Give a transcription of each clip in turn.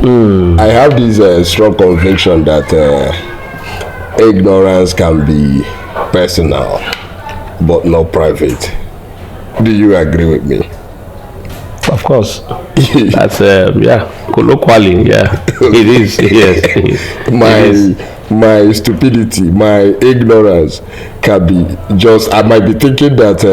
I have this strong conviction that ignorance can be personal, but not private. Do you agree with me? Of course. That's colloquially, it is. Yes. My stupidity, my ignorance can be just. I might be thinking that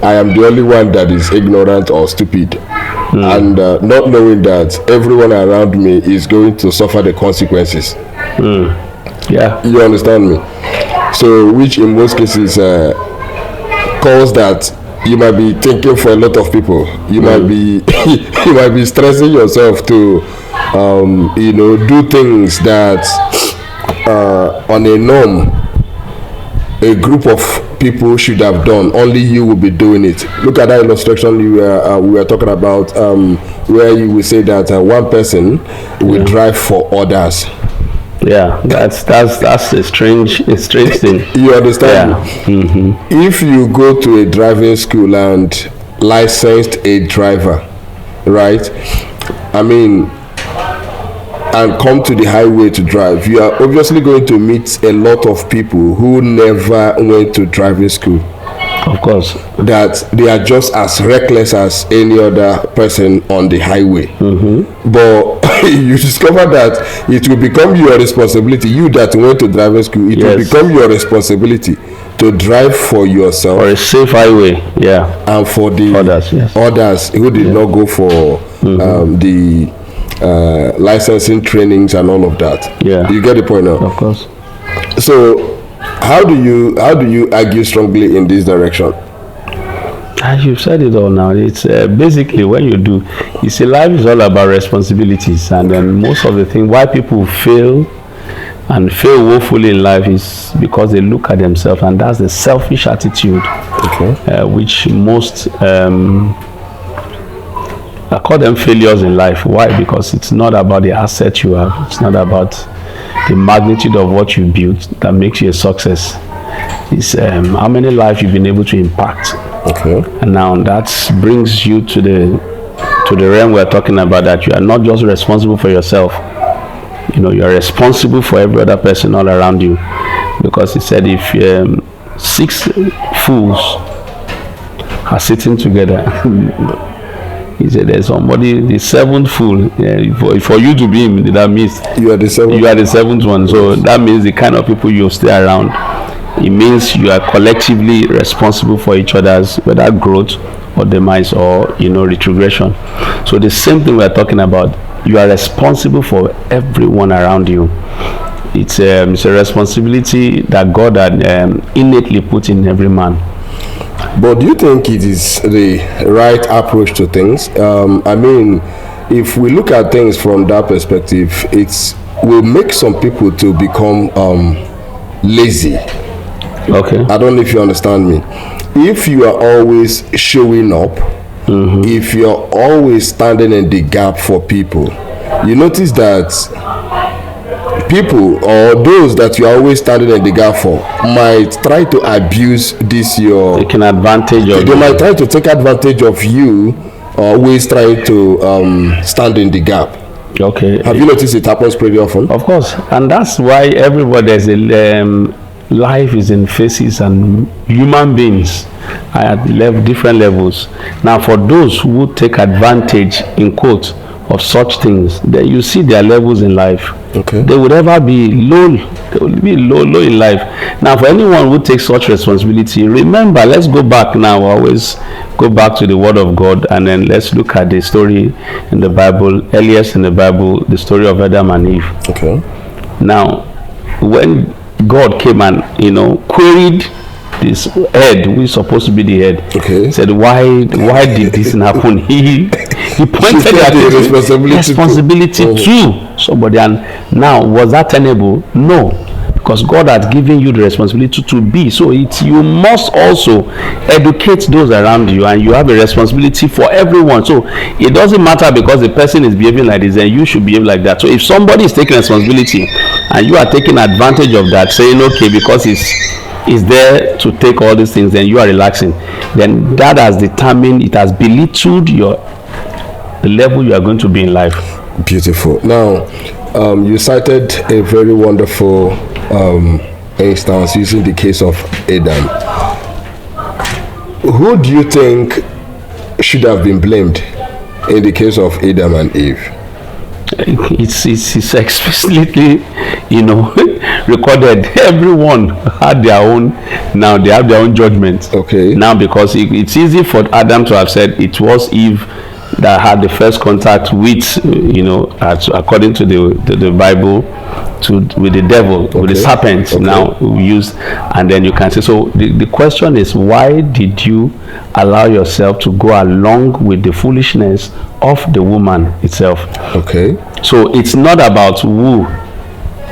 I am the only one that is ignorant or stupid, and not knowing that everyone around me is going to suffer the consequences. Yeah. You understand me? So, which in most cases cause that you might be thinking for a lot of people. You might be you might be stressing yourself to do things that on a norm a group of people should have done. Only you will be doing it. Look at that illustration we were talking about, where you will say that one person will drive for others. Yeah, that's a strange thing. You understand? Yeah. If you go to a driving school and licensed a driver, right? I mean, and come to the highway to drive, you are obviously going to meet a lot of people who never went to driving school. Of course. That they are just as reckless as any other person on the highway. But you discover that it will become your responsibility, you that went to driving school, it will become your responsibility to drive for yourself. For a safe highway, and for the others who did not go for the licensing trainings and all of that. Yeah. You get the point now? Of course. So how do you argue strongly in this direction? You've said it all now. It's basically when you see, life is all about responsibilities, and then most of the thing why people fail and fail woefully in life is because they look at themselves, and that's the selfish attitude, which most I call them failures in life. Why? Because it's not about the asset you have. It's not about the magnitude of what you built that makes you a success. It's how many lives you've been able to impact. And now that brings you to the realm we're talking about, that you are not just responsible for yourself. You are responsible for every other person all around you. Because he said if 6 fools are sitting together, he said there's somebody, the 7th fool. For you to be in that midst, you are the 7th. You are the 7th one. So that means the kind of people you stay around. It means you are collectively responsible for each other's whether growth or demise or retrogression. So the same thing we are talking about. You are responsible for everyone around you. It's a responsibility that God had innately put in every man. But do you think it is the right approach to things? I mean, if we look at things from that perspective, it will make some people to become lazy. Okay. I don't know if you understand me. If you are always showing up, if you're always standing in the gap for people, you notice that people or those that you are always standing in the gap for might try to abuse this taking advantage of they might try to take advantage of you, always trying to stand in the gap. Okay. Have you noticed it happens pretty often? Of course. And that's why everybody is life is in phases, and human beings are at different levels. Now for those who take advantage in quote of such things, then you see their levels in life. They would ever be low. They will be low in life. Now for anyone who takes such responsibility, remember, let's go back now. Always go back to the Word of God, and then let's look at the story in the Bible, earliest in the Bible, the story of Adam and Eve. Now when God came and queried this head, who is supposed to be the head, said, why did this happen? He pointed at the responsibility to somebody. And now, was that tenable? No, because God had given you the responsibility to be. So you must also educate those around you, and you have a responsibility for everyone. So it doesn't matter because the person is behaving like this, then you should behave like that. So if somebody is taking responsibility and you are taking advantage of that, saying okay, because is there to take all these things, then you are relaxing, then that has determined, it has belittled the level you are going to be in life. Beautiful. Now, you cited a very wonderful instance using the case of Adam. Who do you think should have been blamed in the case of Adam and Eve? It's explicitly, recorded. Everyone had their own. Now they have their own judgment. Okay. Now, because it's easy for Adam to have said it was Eve that had the first contact with, according to the Bible, with the devil, with the serpent. Okay. Now we use, and then you can say. So the question is, why did you allow yourself to go along with the foolishness of the woman itself? Okay. So it's not about who.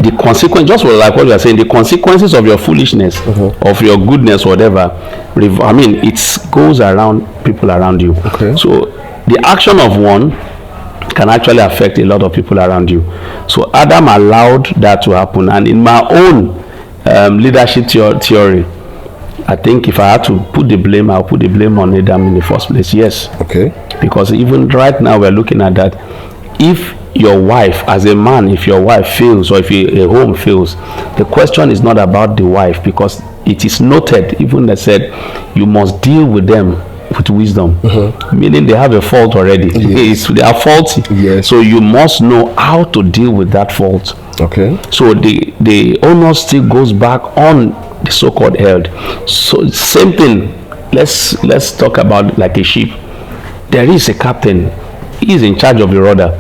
The consequence, just like what you are saying, the consequences of your foolishness, of your goodness, whatever. It goes around people around you. Okay. So the action of one can actually affect a lot of people around you. So Adam allowed that to happen. And in my own leadership theory, I think if I had to put the blame, I'll put the blame on Adam in the first place. Yes. Okay. Because even right now we're looking at that. If your wife, as a man, if your wife fails, or if a home fails, the question is not about the wife, because it is noted, even they said, you must deal with them with wisdom, meaning they have a fault already. Yes. They are faulty. Yes. So you must know how to deal with that fault. Okay. So the onus still goes back on the so-called held. So same thing. Let's talk about like a ship. There is a captain. He is in charge of the rudder.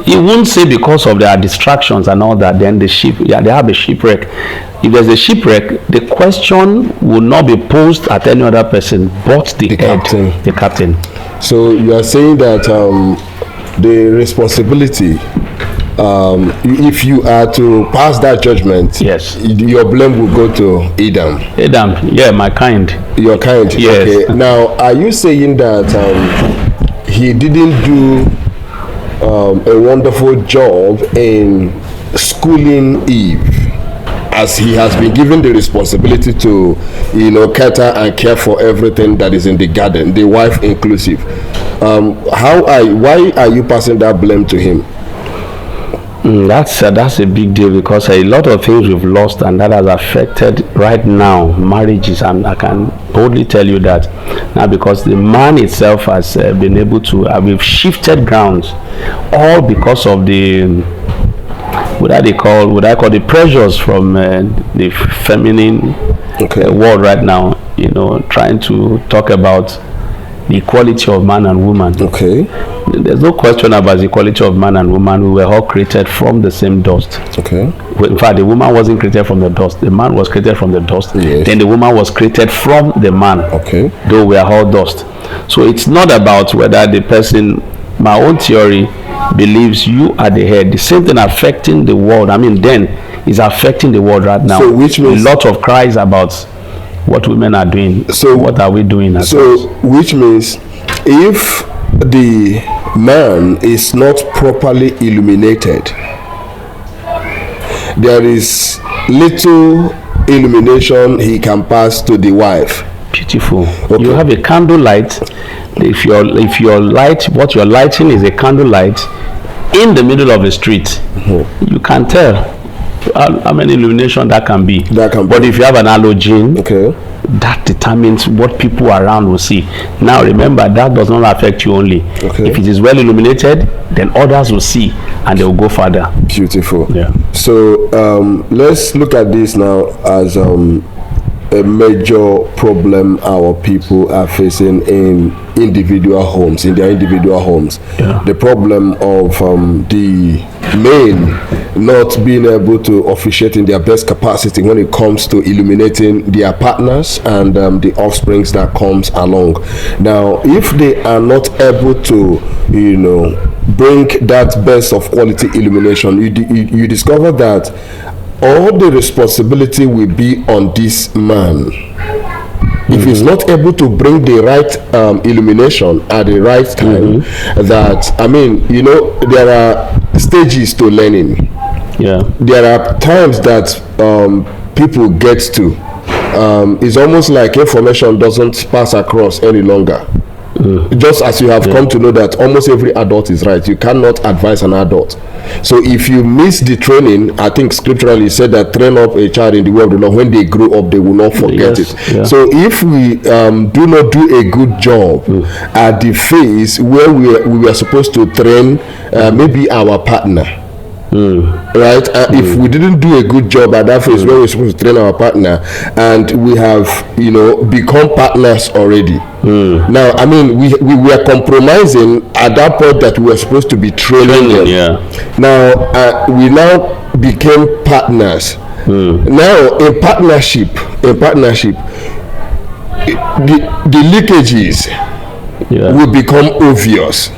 He won't say because of their distractions and all that, then the ship, they have a shipwreck. If there's a shipwreck, the question will not be posed at any other person but the head, captain. the captain. So you are saying that the responsibility, if you are to pass that judgment, Yes. your blame will go to Adam. Adam, yeah, my kind. Your kind. Yes. Okay. Now, are you saying that he didn't do a wonderful job in schooling Eve, as he has been given the responsibility to, cater and care for everything that is in the garden, the wife inclusive? Why are you passing that blame to him? That's a big deal, because a lot of things we've lost, and that has affected right now marriages, and I can boldly tell you that now, because the man itself has been able to, we've shifted grounds, all because of the what I call the pressures from the feminine world right now, trying to talk about the equality of man and woman. Okay. There's no question about the equality of man and woman. We were all created from the same dust. Okay. In fact, the woman wasn't created from the dust. The man was created from the dust. Yes. Then the woman was created from the man. Okay. Though we are all dust. So it's not about whether the person, my own theory, believes you are the head. The same thing affecting the world. Then is affecting the world right now. So which means a lot of cries about what women are doing. So what are we doing? Which means if the man is not properly illuminated, there is little illumination he can pass to the wife. Beautiful. Okay. You have a candle light. If your light, what you're lighting is a candle light in the middle of the street, you can tell how many illumination that can be. But if you have an halogen, that determines what people around will see. Now remember, that does not affect you only. If it is well illuminated, then others will see and they will go further. Beautiful. Yeah. So let's look at this now as a major problem our people are facing in their individual homes. Yeah. The problem of the men not being able to officiate in their best capacity when it comes to illuminating their partners and the offsprings that comes along. Now, if they are not able to, bring that best of quality illumination, you discover that all the responsibility will be on this man. If he's not able to bring the right illumination at the right time, that there are stages to learning. Yeah. There are times that people get to. It's almost like information doesn't pass across any longer. Just as you have come to know that almost every adult is right, you cannot advise an adult. So if you miss the training, I think scripturally said that train up a child in the way of the Lord, when they grow up they will not forget it. Yeah. So if we do not do a good job at the phase where we were supposed to train maybe our partner, right? If we didn't do a good job at that phase where we're supposed to train our partner, and we have, become partners already. Now, I mean, we were compromising at that point that we were supposed to be training them. Yeah. Now, we now became partners. Now, in partnership, the leakages will become obvious.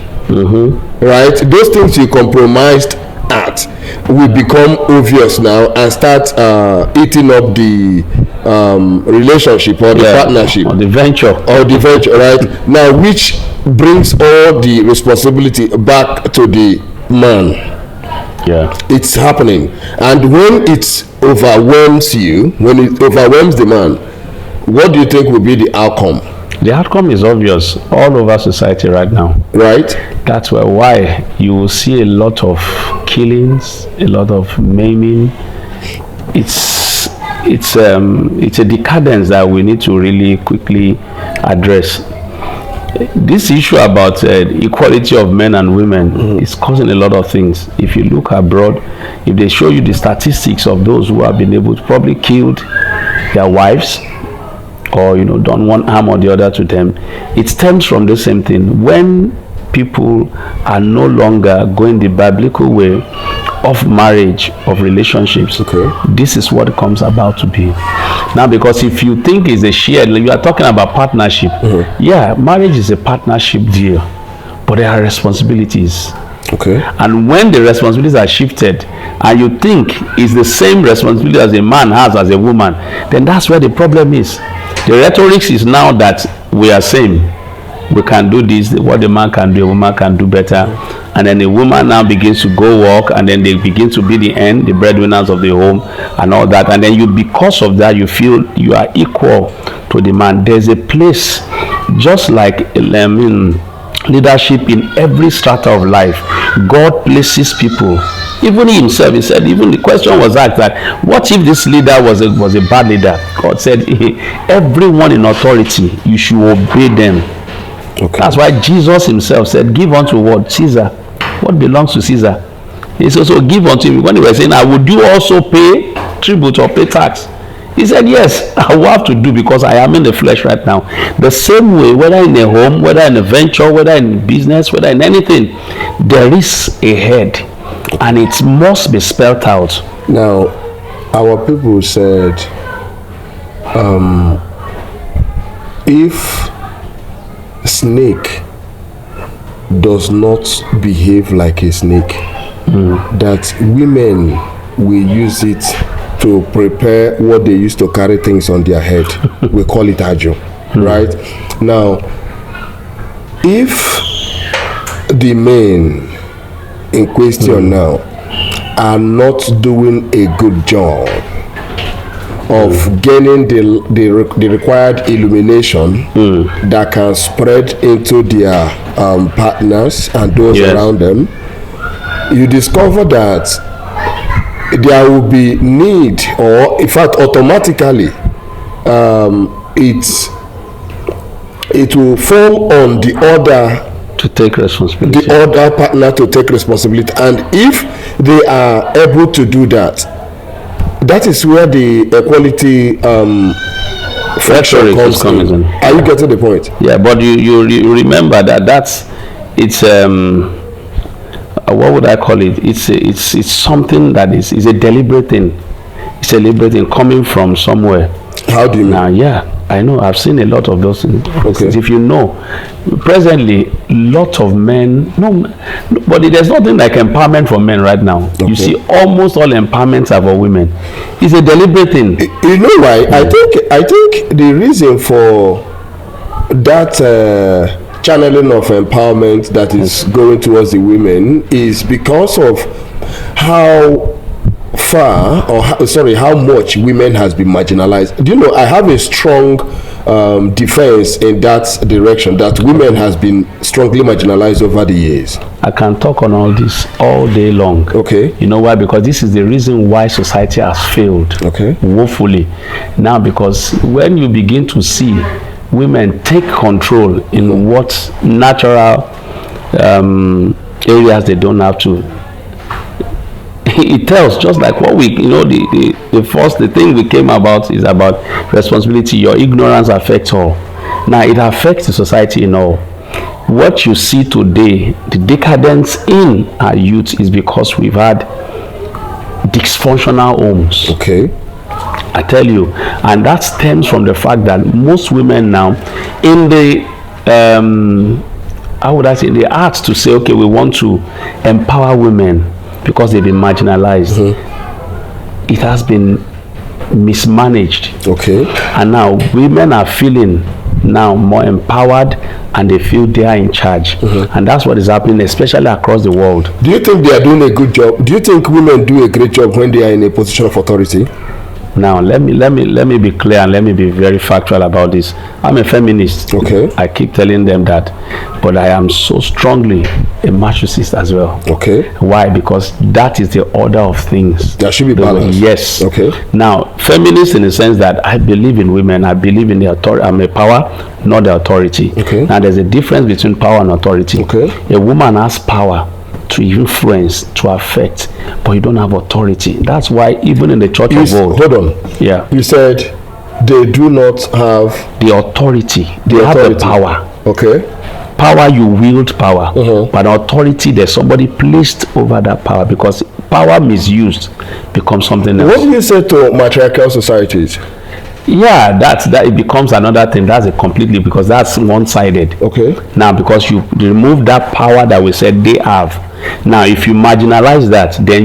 Right? Those things you compromised at will become obvious now and start eating up the relationship or the partnership or the venture, right? Now, which brings all the responsibility back to the man. It's happening, and when it overwhelms you, when it overwhelms the man, what do you think will be the outcome? The outcome is obvious all over society right now. Right. That's why you will see a lot of killings, a lot of maiming. It's a decadence that we need to really quickly address. This issue about equality of men and women is causing a lot of things. If you look abroad, if they show you the statistics of those who have been able to probably killed their wives, or done one harm or the other to them, it stems from the same thing. When people are no longer going the biblical way of marriage, of relationships, this is what it comes about to be. Now, because if you think it's a shared, you are talking about partnership. Yeah, marriage is a partnership deal, but there are responsibilities. And when the responsibilities are shifted and you think it's the same responsibility as a man has as a woman, then that's where the problem is. The rhetoric is now that we are same. We can do this, what the man can do, a woman can do better. And then the woman now begins to go work, and then they begin to be the breadwinners of the home and all that. And then because of that, you feel you are equal to the man. There's a place, just like leadership in every strata of life. God places people. Even he himself, he said, even the question was asked that, what if this leader was a bad leader? God said, everyone in authority, you should obey them. That's why Jesus himself said, give unto what? Caesar. What belongs to Caesar? He said, also give unto him. When he was saying, would you also pay tribute or pay tax? He said, yes, I will have to do, because I am in the flesh right now. The same way, whether in a home, whether in a venture, whether in business, whether in anything, there is a head, and it must be spelled out. Now, our people said, if snake does not behave like a snake, that women will use it to prepare what they used to carry things on their head. We call it ajo. Right? Now, if the men in question now are not doing a good job of gaining the required illumination that can spread into their partners and those around them, you discover that there will be need, or in fact automatically it will fall on the other to take responsibility, the other partner to take responsibility. And if they are able to do that, that is where the equality factor comes in. Are you getting the point? Yeah, but you remember that it's what would I call it? It's something that is a deliberate thing. It's a deliberate thing coming from somewhere. How do you mean? Now, yeah, I know. I've seen a lot of those things. If you know, presently, lot of men. But there's nothing like empowerment for men right now. You see, almost all empowerments are for women. It's a deliberate thing. You know why? I think the reason for that channeling of empowerment that is going towards the women is because of how far, or how much women has been marginalized. Do you know, I have a strong defense in that direction, that women has been strongly marginalized over the years. I can talk on all this all day long. Okay. You know why? Because this is the reason why society has failed. Okay. Woefully. Now, because when you begin to see women take control in what natural areas they don't have to, it tells, just like what we, the thing we came about is about responsibility. Your ignorance affects all. Now it affects the society in all. What you see today, the decadence in our youth, is because we've had dysfunctional homes. Okay. I tell you, and that stems from the fact that most women now, in the how would I say, the arts to say, okay, we want to empower women because they've been marginalized. It has been mismanaged. Okay. And now women are feeling now more empowered, and they feel they are in charge. And that's what is happening, especially across the world. Do you think they are doing a good job? Do you think women do a great job when they are in a position of authority? Now let me be clear, and let me be very factual about this. I'm a feminist. Okay. I keep telling them that, but I am so strongly a matricist as well. Okay. Why? Because that is the order of things. There should be balance. Yes. Okay. Now, feminist in the sense that I believe in women. I believe in the authority. I'm a power, not the authority. Okay. Now, there's a difference between power and authority. Okay. A woman has power to influence, to affect, but you don't have authority. That's why even in the church of God. Hold on. Yeah. You said they do not have the authority. They have the power. Okay. Power, you wield power. But authority, there's somebody placed over that power, because power misused becomes something else. What do you say to matriarchal societies? Yeah, that it becomes another thing. That's a completely, because that's one-sided. Okay. Now, because you remove that power that we said they have. Now, if you marginalize that, then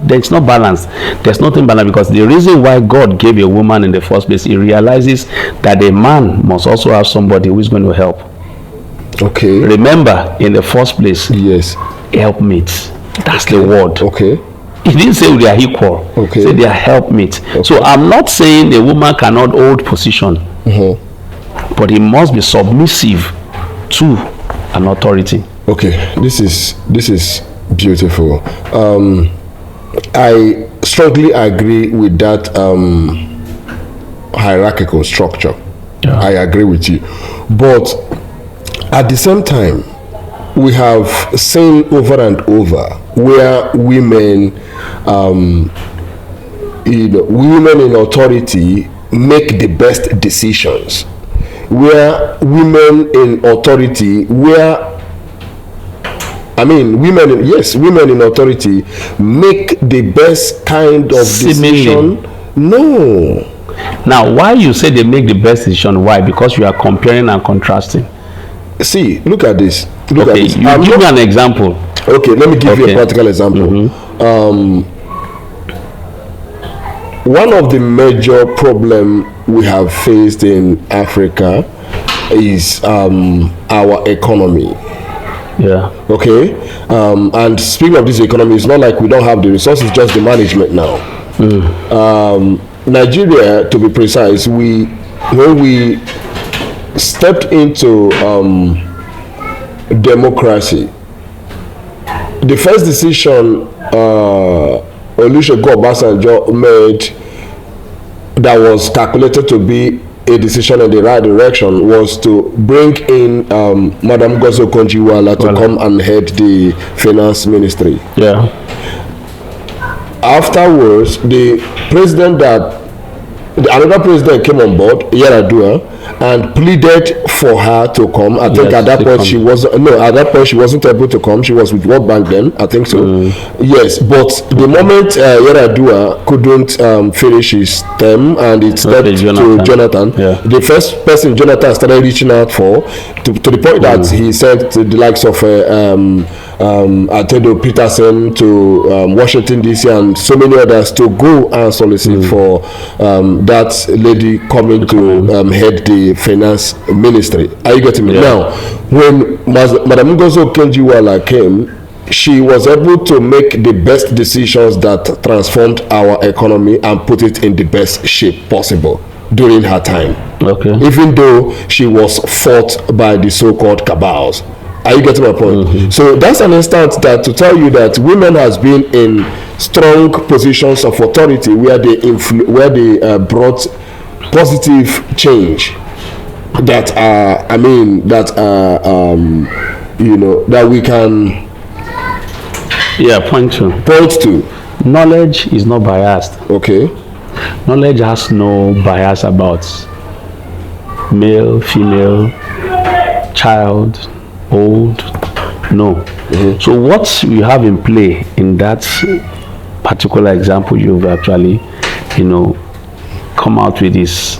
there's no balance. There's nothing balanced, because the reason why God gave a woman in the first place, he realizes that a man must also have somebody who is going to help. Okay. Remember, in the first place, yes, helpmates. That's the word. Okay. He didn't say they are equal. Okay. He said they are helpmates. Okay. So I'm not saying a woman cannot hold position, but he must be submissive to an authority. Okay, this is beautiful. I strongly agree with that hierarchical structure. Yeah. I agree with you, but at the same time, we have seen over and over where women, women in authority make the best decisions. Where women in authority, women in authority make the best kind of decision. No. Now, why you say they make the best decision? Why? Because you are comparing and contrasting. See, look at this. Look at this. You give me an example. Okay, let me give you a practical example. One of the major problems we have faced in Africa is our economy. Yeah. Okay. And speaking of this economy, it's not like we don't have the resources, just the management now. Nigeria, to be precise, when we stepped into democracy, the first decision Olusegun Obasanjo made that was calculated to be a decision in the right direction was to bring in Madam Ngozi Okonjo-Iweala to come and head the finance ministry. Yeah. Afterwards, another president came on board, Yar'Adua, and pleaded for her to come. I think at that point she wasn't able to come. She was with World Bank then, I think so. Yes, but the moment Yar'Adua couldn't finish his term and it stepped to Jonathan, the first person Jonathan started reaching out for, to the point that he sent to the likes of Atedo Peterson to Washington DC and so many others to go and solicit for that lady coming to head the finance ministry. Are you getting me? Now, when Madam Ngozi Okonjo-Iweala came, she was able to make the best decisions that transformed our economy and put it in the best shape possible during her time. Okay. Even though she was fought by the so-called cabals. Are you getting my point? So that's an instance that to tell you that women has been in strong positions of authority where they brought positive change that that we can point to. Knowledge is not biased. Okay. Knowledge has no bias about male, female, child, old. No. So what we have in play in that particular example you've actually come out with is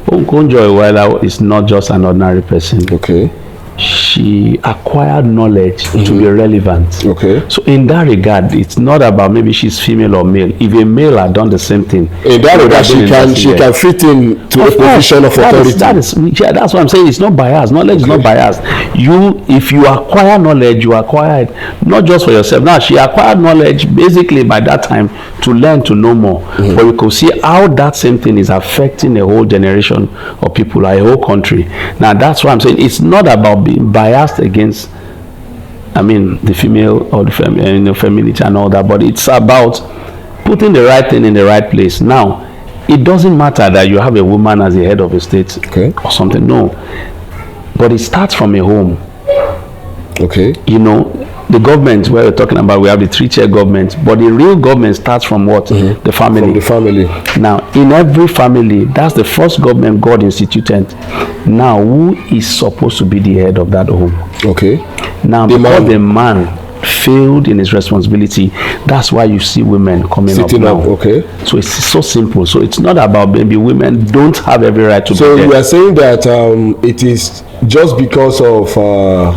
Okonjo Iweala is not just an ordinary person. Okay. She acquired knowledge to be relevant. Okay. So in that regard, it's not about maybe she's female or male. If a male had done the same thing, in that regard, she can fit in to a position of authority. That's what I'm saying. It's not biased. Knowledge is not biased. If you acquire knowledge, you acquire it not just for yourself. Now she acquired knowledge basically by that time to learn to know more. But you could see how that same thing is affecting a whole generation of people, a whole country. Now that's what I'm saying. It's not about being biased against the female or the femininity and all that, but it's about putting the right thing in the right place. Now it doesn't matter that you have a woman as the head of a state or something, no, but it starts from a home. Okay. The government where we're talking about, we have the three-tier government, but the real government starts from what? The family. From the family. Now, in every family, that's the first government God instituted. Now, who is supposed to be the head of that home? Okay. Now, because the man failed in his responsibility, that's why you see women coming sitting up now. Okay. So it's so simple. So it's not about maybe women don't have every right to be there. So you are saying that it is just because of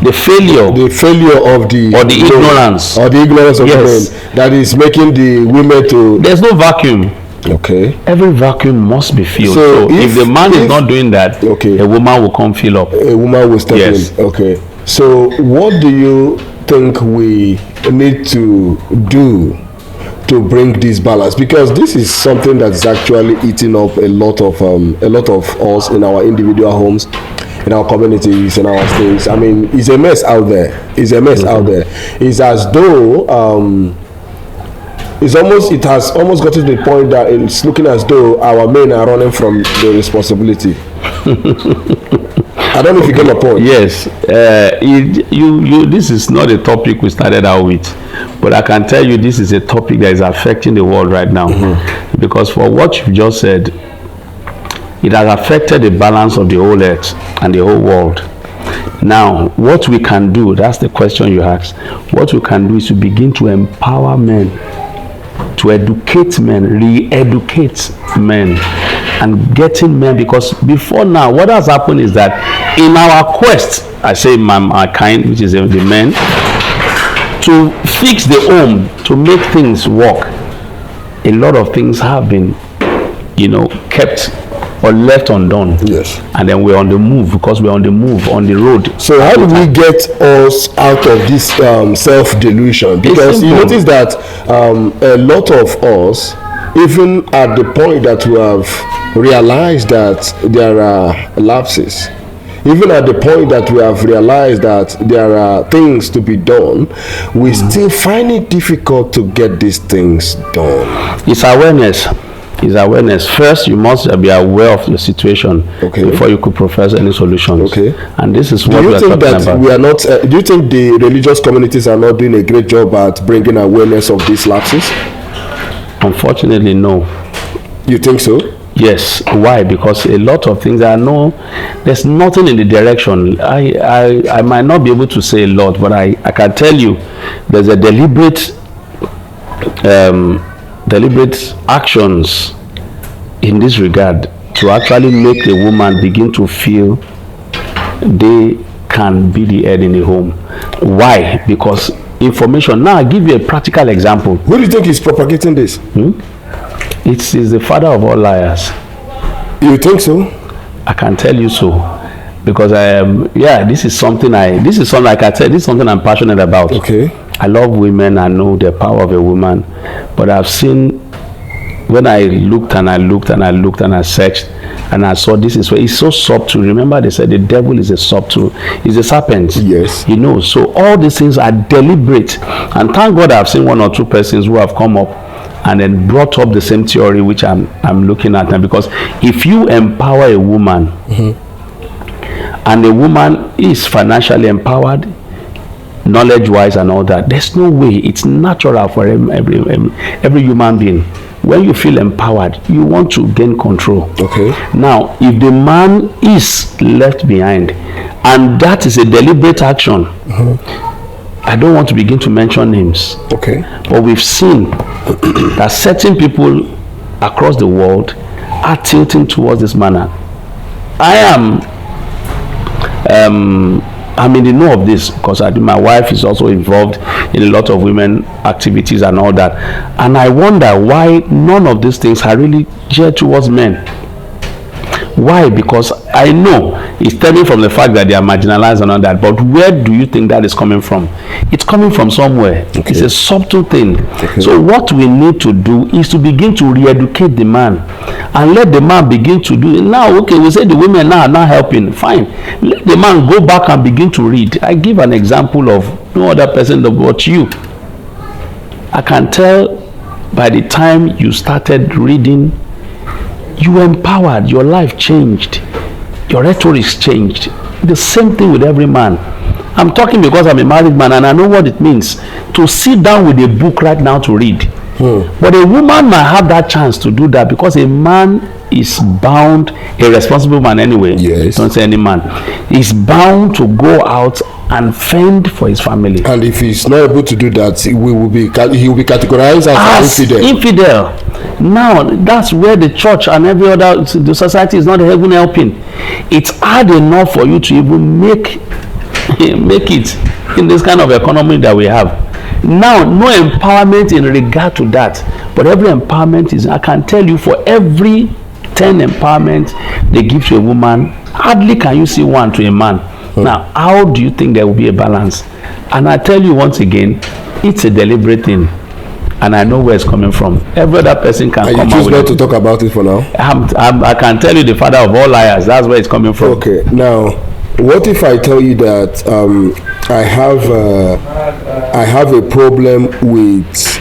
the failure of the ignorance of the men that is making the women to. There's no vacuum. Okay. Every vacuum must be filled. So if the man is not doing that, a woman will come fill up. A woman will step in. Okay. So what do you think we need to do to bring this balance? Because this is something that is actually eating up a lot of us in our individual homes, in our communities, in our states. It's a mess out there. It's as though it has almost gotten to the point that it's looking as though our men are running from the responsibility. I don't know if you get my point. Yes, this is not a topic we started out with, but I can tell you this is a topic that is affecting the world right now. Because for what you just said, it has affected the balance of the whole earth and the whole world. Now, what we can do, that's the question you asked. What we can do is to begin to empower men, to educate men, re-educate men, and getting men, because before now, what has happened is that in our quest, I say my kind, which is the men, to fix the home, to make things work, a lot of things have been, kept or left undone. Yes. And then we're on the move, because we're on the move, on the road. So how do we get us out of this self-delusion? Because you notice that a lot of us, even at the point that we have realized that there are lapses, even at the point that we have realized that there are things to be done, we still find it difficult to get these things done. It's awareness. First, you must be aware of your situation before you could profess any solutions. And this is what we are talking about. We are not? Do you think the religious communities are not doing a great job at bringing awareness of these lapses? Unfortunately, no. You think so? Yes. Why? Because a lot of things there's nothing in the direction. I might not be able to say a lot, but I can tell you there's a deliberate actions in this regard to actually make the woman begin to feel they can be the head in the home. Why? Because information. Now I give you a practical example. Who do you think is propagating this? It's the father of all liars. You think so? I can tell you so, because this is something like I said, this is something I'm passionate about. I love women. I know the power of a woman, but I've seen, when I looked and I looked and I looked and I searched and I saw this is where it's so subtle. Remember, they said the devil is a subtle, is a serpent. Yes. You know, so all these things are deliberate. And thank God I've seen one or two persons who have come up and then brought up the same theory which I'm looking at now. Because if you empower a woman, and a woman is financially empowered, knowledge-wise and all that, there's no way. It's natural for every human being. When you feel empowered, you want to gain control. Okay. Now, if the man is left behind, and that is a deliberate action, I don't want to begin to mention names. Okay. But we've seen that certain people across the world are tilting towards this manner. I'm in the know of this because my wife is also involved in a lot of women activities and all that, and I wonder why none of these things are really geared towards men. Why? Because I know it's stemming from the fact that they are marginalized and all that, but where do you think that is coming from? It's coming from somewhere. Okay. It's a subtle thing. Okay. So what we need to do is to begin to re-educate the man and let the man begin to do it. Now, okay, we say the women now are not helping. Fine. Let the man go back and begin to read. I give an example of no other person but you. I can tell by the time you started reading, you were empowered, your life changed, your rhetoric changed. The same thing with every man. I'm talking because I'm a married man and I know what it means to sit down with a book right now to read. But a woman might have that chance to do that because a man is bound, a responsible man anyway, yes. Don't say any man, is bound to go out and fend for his family. And if he's not able to do that, he will be categorized as infidel. Now, that's where the church and every other, the society is not even helping. It's hard enough for you to even make it in this kind of economy that we have. Now, no empowerment in regard to that. But every empowerment is, I can tell you, for every 10 empowerment they give to a woman, hardly can you see one to a man. Now, how do you think there will be a balance? And I tell you once again, it's a deliberate thing. And I know where it's coming from. Every other person can come out with it. You choose not to talk about it for now? I can tell you the father of all liars. That's where it's coming from. Okay. Now, what if I tell you that I have a problem with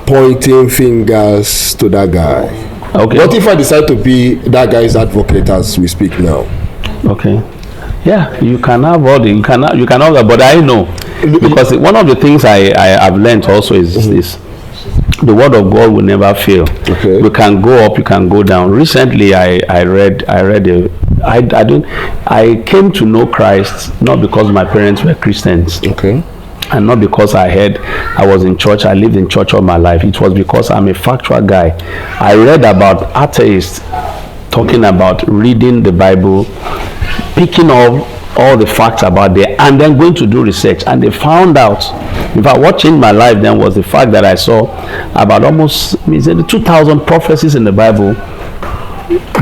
pointing fingers to that guy? Okay. What if I decide to be that guy's advocate as we speak now? Okay. Yeah, you can have all you can have that, but I know, because one of the things I have learned also is this: the word of God will never fail. Okay. You can go up, you can go down. Recently, I came to know Christ not because my parents were Christians. Okay. And not because I was in church, I lived in church all my life. It was because I'm a factual guy. I read about atheists talking about reading the Bible, picking up all the facts about it, and then going to do research. And they found out, in fact, what changed my life then was the fact that I saw about almost 2,000 prophecies in the Bible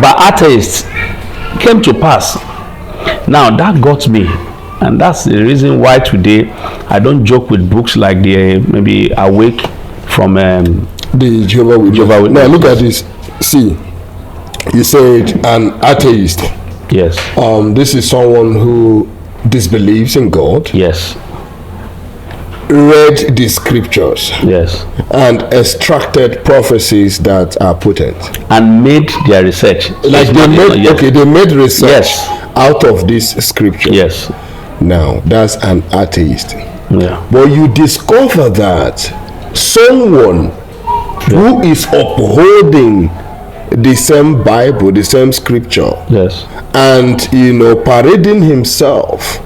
by atheists came to pass. Now, that got me. And that's the reason why today I don't joke with books like the maybe Awake from the Jehovah's Witness. Now look at this. See, you said an atheist. Yes. This is someone who disbelieves in God. Yes. Read the scriptures. Yes. And extracted prophecies that are potent. And made their research. Like they made research out of this scripture. Yes. Now, that's an atheist. Yeah. But you discover that someone who is upholding the same Bible, the same scripture, yes, and parading himself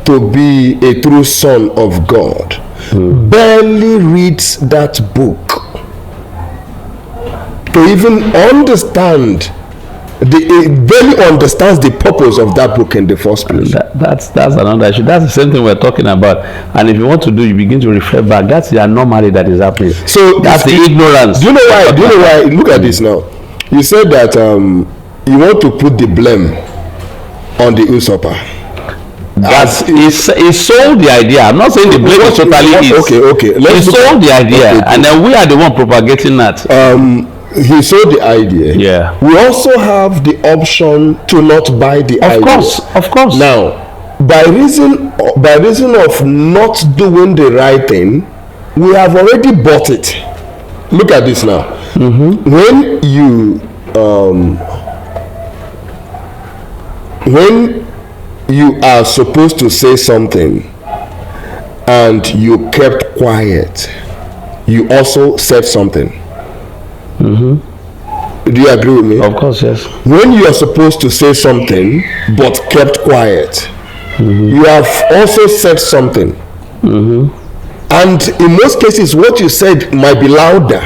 to be a true son of God, barely reads that book to even understand. It barely understands the purpose of that book in the first place. That's another issue. That's the same thing we're talking about. And if you want to do, you begin to reflect back. That's the anomaly that is happening. So that's the ignorance. Do you know why? Look at this now. You said that you want to put the blame on the usurper. He sold the idea. I'm not saying the blame is totally his. Okay. He sold the idea, and then we are the one propagating that. He sold the idea. Yeah. We also have the option to not buy the idea. Of course. Now, by reason of not doing the right thing, we have already bought it. Look at this now. When you are supposed to say something and you kept quiet, you also said something. Do you agree with me? Of course, yes. When you are supposed to say something but kept quiet, you have also said something. And in most cases, what you said might be louder.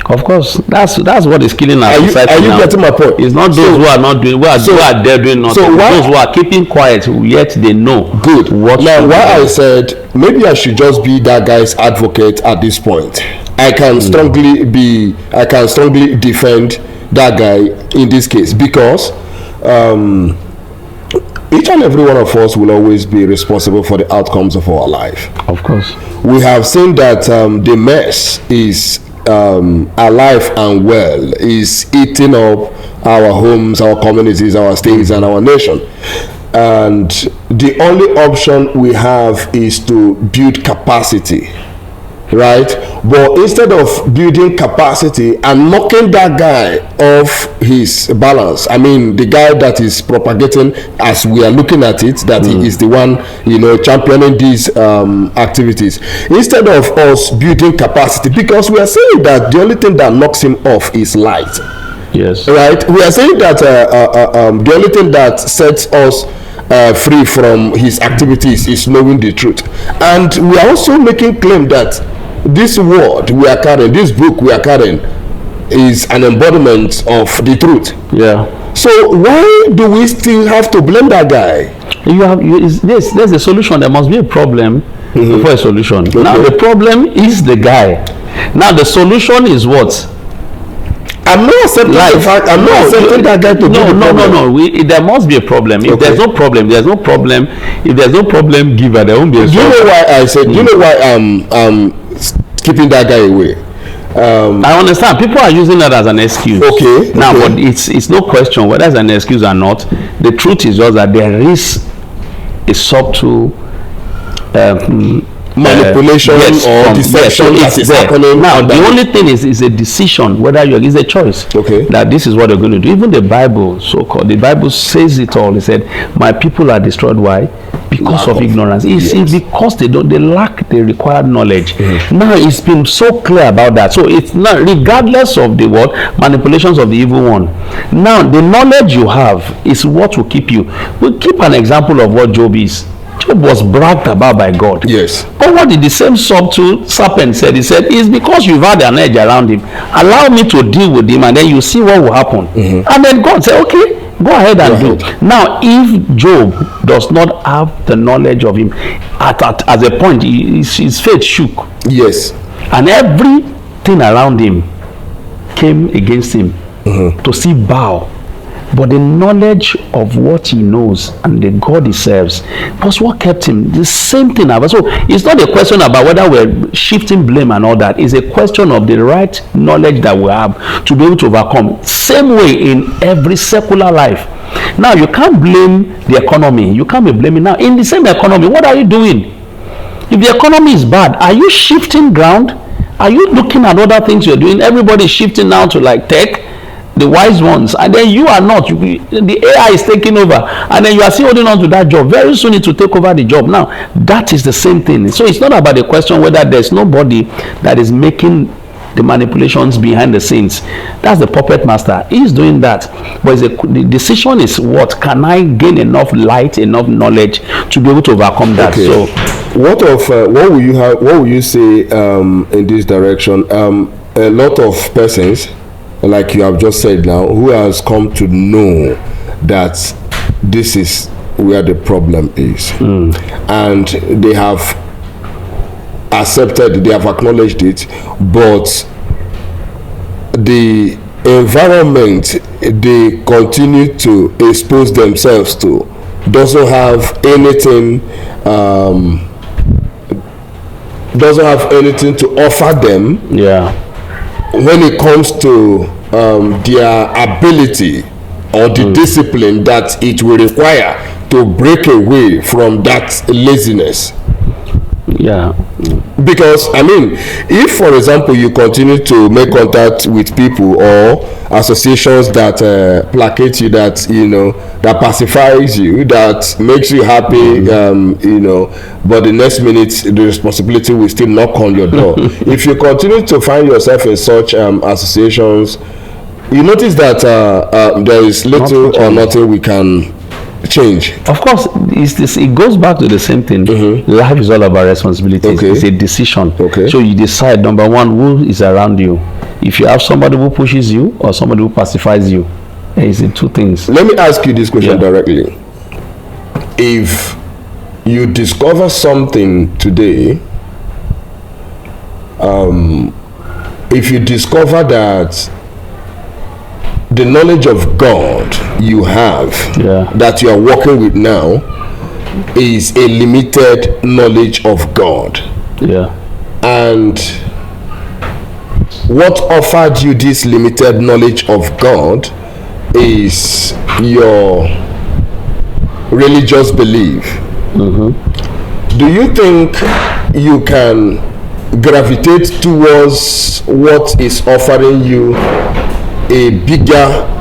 Of course, that's what is killing our society now. Are you getting my point? It's not those who are not doing, who are there doing nothing. So those who are keeping quiet, yet they know. Good. Now, why I said maybe I should just be that guy's advocate at this point. I can strongly defend that guy in this case, because each and every one of us will always be responsible for the outcomes of our life. Of course. We have seen that the mess is alive and well, is eating up our homes, our communities, our states, and our nation. And the only option we have is to build capacity, right? But instead of building capacity and knocking that guy off his balance, I mean the guy that is propagating, as we are looking at it, that he is the one, championing these activities, instead of us building capacity, because we are saying that the only thing that knocks him off is light. Yes. Right? We are saying that the only thing that sets us free from his activities is knowing the truth. And we are also making claim that this word we are carrying, this book we are carrying, is an embodiment of the truth. Yeah. So why do we still have to blame that guy? There's a solution. There must be a problem before a solution. Okay. Now the problem is the guy. Now the solution is what? I'm not accepting the fact. I'm not accepting that guy to be the problem. No. There must be a problem. If there's no problem, there's no problem. If there's no problem giver, there won't be a solution. Do you know why I said? Do you know why I'm keeping that guy away? I understand. People are using that as an excuse. Okay. Now, but it's no question whether it's an excuse or not. The truth is just that there is a subtle manipulation or deception that is happening. Now, the only thing is a decision, whether it's a choice. Okay. That this is what they're going to do. Even the Bible, so-called, the Bible says it all. It said, "My people are destroyed." Why? Because of ignorance. It's because they lack the required knowledge. Now it's been so clear about that. So it's not, regardless of the manipulations of the evil one. Now the knowledge you have is what will keep you. We'll keep an example of what Job is. Job was bragged about by God. Yes. But what did the same subtle serpent said? He said, "It's because you've had an edge around him. Allow me to deal with him, and then you see what will happen." And then God said, "Okay, go ahead and do." Now, if Job does not have the knowledge of him, at a point, his faith shook. Yes. And everything around him came against him to see bow. But the knowledge of what he knows and the God he serves was what kept him. The same thing happened. So it's not a question about whether we're shifting blame and all that. It's a question of the right knowledge that we have to be able to overcome. Same way in every secular life. Now you can't blame the economy. You can't be blaming now. In the same economy, what are you doing? If the economy is bad, are you shifting ground? Are you looking at other things you're doing? Everybody's shifting now to like tech, the wise ones, and then you are not. The AI is taking over, and then you are still holding on to that job. Very soon it will take over the job. Now that is the same thing. So it's not about the question whether there's nobody that is making the manipulations behind the scenes. That's the puppet master. He's doing that. But the decision is, what can I gain enough light, enough knowledge to be able to overcome that? Okay. So what will you have? What will you say in this direction? A lot of persons, like you have just said now, who has come to know that this is where the problem is, and they have accepted, they have acknowledged it, but the environment they continue to expose themselves to doesn't have anything to offer them Yeah. when it comes to their ability or the discipline that it will require to break away from that laziness. Yeah. Because I mean, if for example you continue to make contact with people or associations that placate you, that that pacifies you, that makes you happy, but the next minute the responsibility will still knock on your door. If you continue to find yourself in such associations, you notice that there is little or nothing we can change. Of course, it goes back to the same thing. Life is all about responsibility. Okay. It's a decision. Okay. So you decide, number one, who is around you. If you have somebody who pushes you or somebody who pacifies you, it's the two things. Let me ask you this question directly. If you discover something today, if you discover that the knowledge of God you have, that you are working with now, is a limited knowledge of God. Yeah. And what offered you this limited knowledge of God is your religious belief. Do you think you can gravitate towards what is offering you a bigger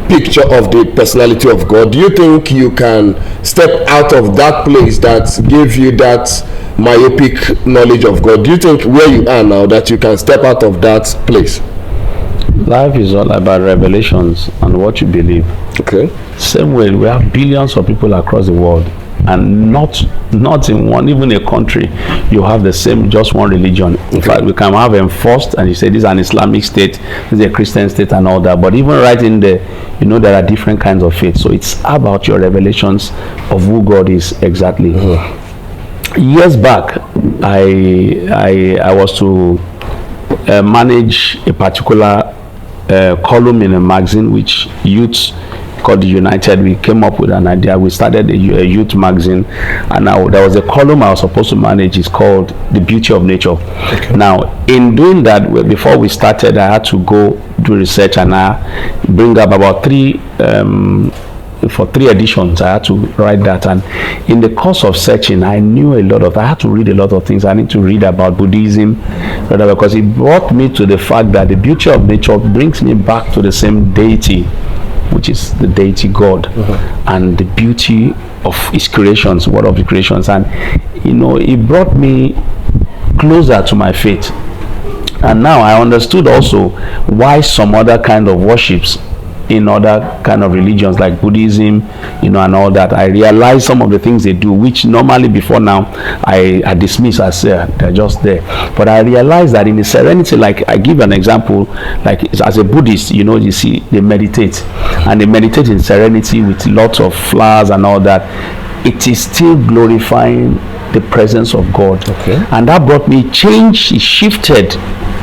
picture of the personality of God? Do you think you can step out of that place that gave you that myopic knowledge of God? Do you think where you are now that you can step out of that place? Life is all about revelations and what you believe. Okay. Same way, we have billions of people across the world, and not in one, even a country, you have the same, just one religion. In fact, we can have enforced, and you say this is an Islamic state, this is a Christian state and all that, but even right in there, there are different kinds of faith. So it's about your revelations of who God is exactly. Years back, I was to manage a particular column in a magazine which youths called the United. We came up with an idea. We started a youth magazine, and now there was a column I was supposed to manage. It's called The Beauty of Nature. Okay. Now, in doing that, before we started, I had to go do research, and I bring up about for 3 editions. I had to write that, and in the course of searching, I had to read a lot of things. I need to read about Buddhism, because it brought me to the fact that the beauty of nature brings me back to the same deity, which is the deity God, and the beauty of his creations, what of the creations, and it brought me closer to my faith. And now I understood also why some other kind of worships in other kind of religions like Buddhism, and all that. I realized some of the things they do, which normally before now I dismiss as they're just there. But I realized that in the serenity, like I give an example, like as a Buddhist, you see they meditate, and they meditate in serenity with lots of flowers and all that. It is still glorifying the presence of God. Okay. And that brought me change. It shifted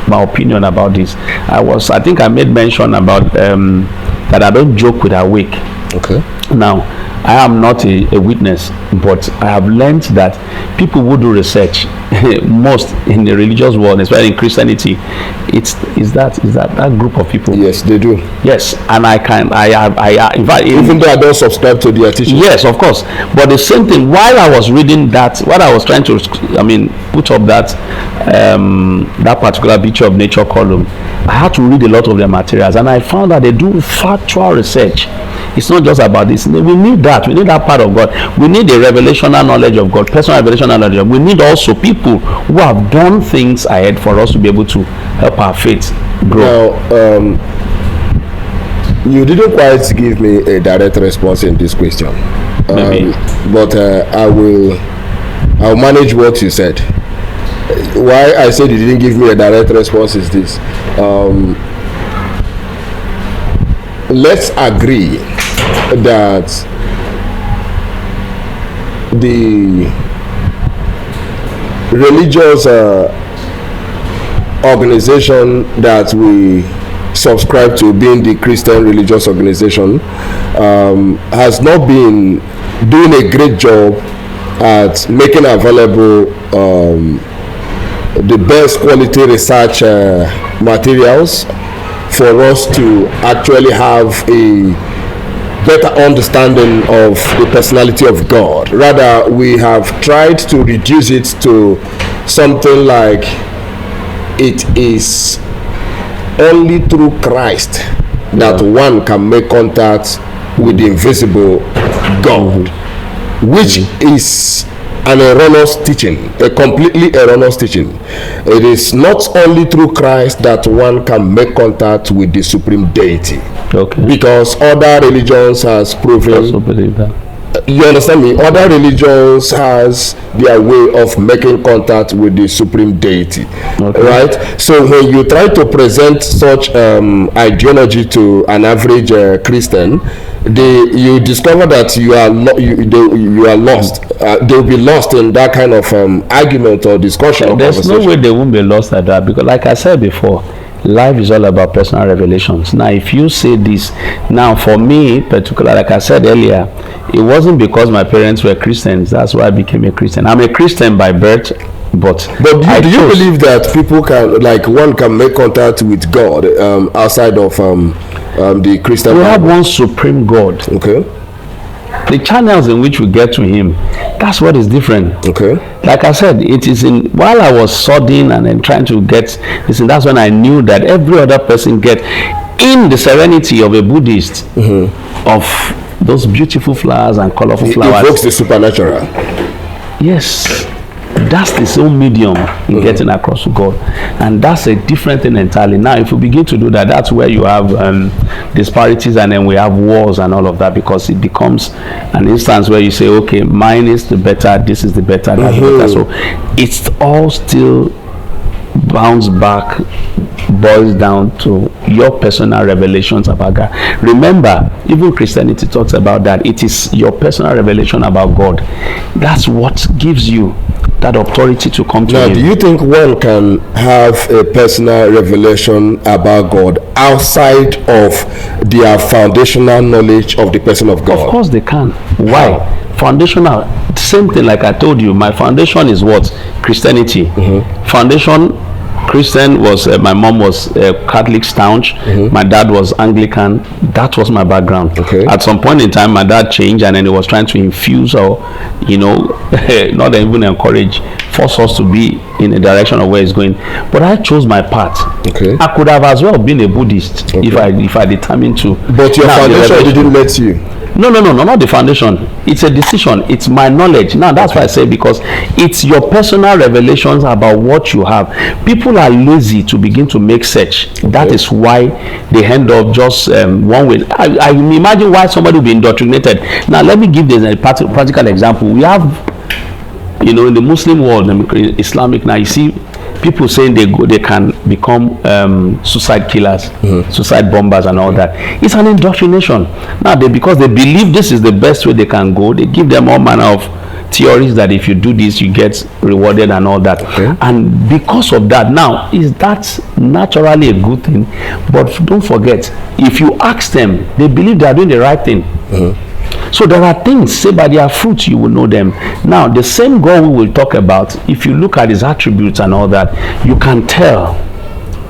my opinion about this. I think I made mention about that I don't joke with awake. Okay. Now, I am not a witness, but I have learned that people who do research, most in the religious world, especially in Christianity, it's that group of people. Yes, they do. Yes, and I in fact, even though I don't subscribe to their teaching. Yes, of course. But the same thing, while I was reading that, while I was trying to, put up that particular Beauty of Nature column, I had to read a lot of their materials, and I found that they do factual research. It's not just about this. We need that. We need that part of God. We need the revelational knowledge of God, personal revelational knowledge of God. We need also people who have done things ahead for us to be able to help our faith grow. Now, you didn't quite give me a direct response in this question. But I'll manage what you said. Why I said you didn't give me a direct response is this. Let's agree that the religious organization that we subscribe to, being the Christian religious organization, has not been doing a great job at making available the best quality research materials for us to actually have a better understanding of the personality of God. Rather, we have tried to reduce it to something like it is only through Christ that one can make contact with the invisible God, which is an erroneous teaching, a completely erroneous teaching. It is not only through Christ that one can make contact with the supreme deity, because other religions has proven. I also believe that. You understand me? Other religions has their way of making contact with the supreme deity, right? So when you try to present such ideology to an average Christian, you discover that you are lost. They'll be lost in that kind of argument or discussion. There's no way they won't be lost at that, because like I said before, life is all about personal revelations. Now, if you say this, now for me particularly, like I said earlier, it wasn't because my parents were Christians. That's why I became a Christian. I'm a Christian by birth, but do you believe that people can, like, one can make contact with God outside of the Christian? We have one supreme God. Okay. The channels in which we get to him, that's what is different. Okay. Like I said, it is while I was studying and then trying to get this, and that's when I knew that every other person get in the serenity of a Buddhist, of those beautiful flowers and colorful flowers. It evokes the supernatural. Yes. That's the sole medium in getting across to God, and that's a different thing entirely. Now, if we begin to do that, that's where you have disparities, and then we have wars and all of that, because it becomes an instance where you say, okay, mine is the better, this is the better, that's the better. So it's all still bounce back, boils down to your personal revelations about God. Remember, even Christianity talks about that. It is your personal revelation about God. That's what gives you that authority to come to him. Now, do you think one can have a personal revelation about God outside of their foundational knowledge of the person of God? Of course they can. Why? Foundational, same thing like I told you. My foundation is what? Christianity. Foundation Christian was, my mom was Catholic staunch, my dad was Anglican. That was my background. At some point in time, my dad changed, and then he was trying to infuse, or not even encourage, force us to be in a direction of where it's going. But I chose my path. I could have as well been a Buddhist if I determined to. But your foundation didn't let you. No, not the foundation. It's a decision. It's my knowledge. Now, that's why I say, because it's your personal revelations about what you have. People are lazy to begin to make search. That is why they end up just one way. I imagine why somebody will be indoctrinated. Now, let me give this a practical example. We have, in the Muslim world, Islamic, now you see people saying they can become suicide killers, suicide bombers and all that. It's an indoctrination. Now, because they believe this is the best way they can go, they give them all manner of theories that if you do this, you get rewarded and all that. And because of that, now, is that naturally a good thing? But don't forget, if you ask them, they believe they are doing the right thing. So there are things, say by their fruits you will know them. Now, the same God we will talk about, if you look at his attributes and all that, you can tell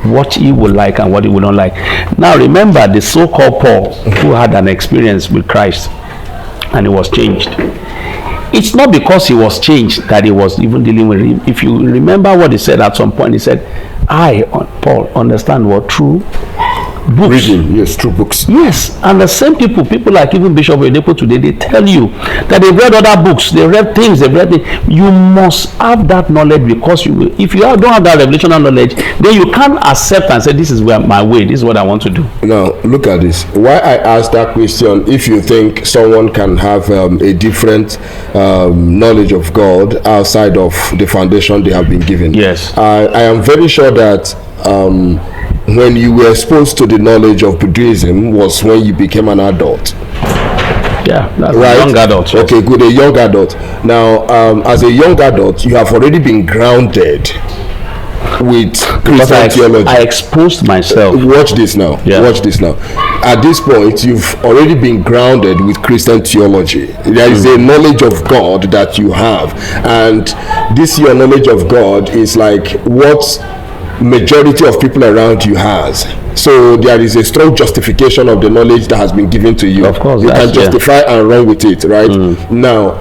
what he will like and what he will not like. Now, remember the so-called Paul, who had an experience with Christ and he was changed. It's not because he was changed that he was even dealing with him. If you remember what he said at some point, he said, I, Paul, understand what true books. Reading, yes, true books. Yes, and the same people like even Bishop Oyedepo today, they tell you that they've read other books, they read things, you must have that knowledge, because if you don't have that revelational knowledge, then you can't accept and say, this is my way, this is what I want to do. Now, look at this. Why I asked that question, if you think someone can have a different knowledge of God outside of the foundation they have been given. Yes. I am very sure that when you were exposed to the knowledge of Buddhism was when you became an adult. Yeah, that's right? A young adult. Yes. Okay, good, a young adult. Now, as a young adult, you have already been grounded with Because Christian theology. I exposed myself. Watch this now. Yeah. Watch this now. At this point, you've already been grounded with Christian theology. There is a knowledge of God that you have, and this your knowledge of God is like what majority of people around you has. So there is a strong justification of the knowledge that has been given to you. Of course, you can justify and run with it, right? Now,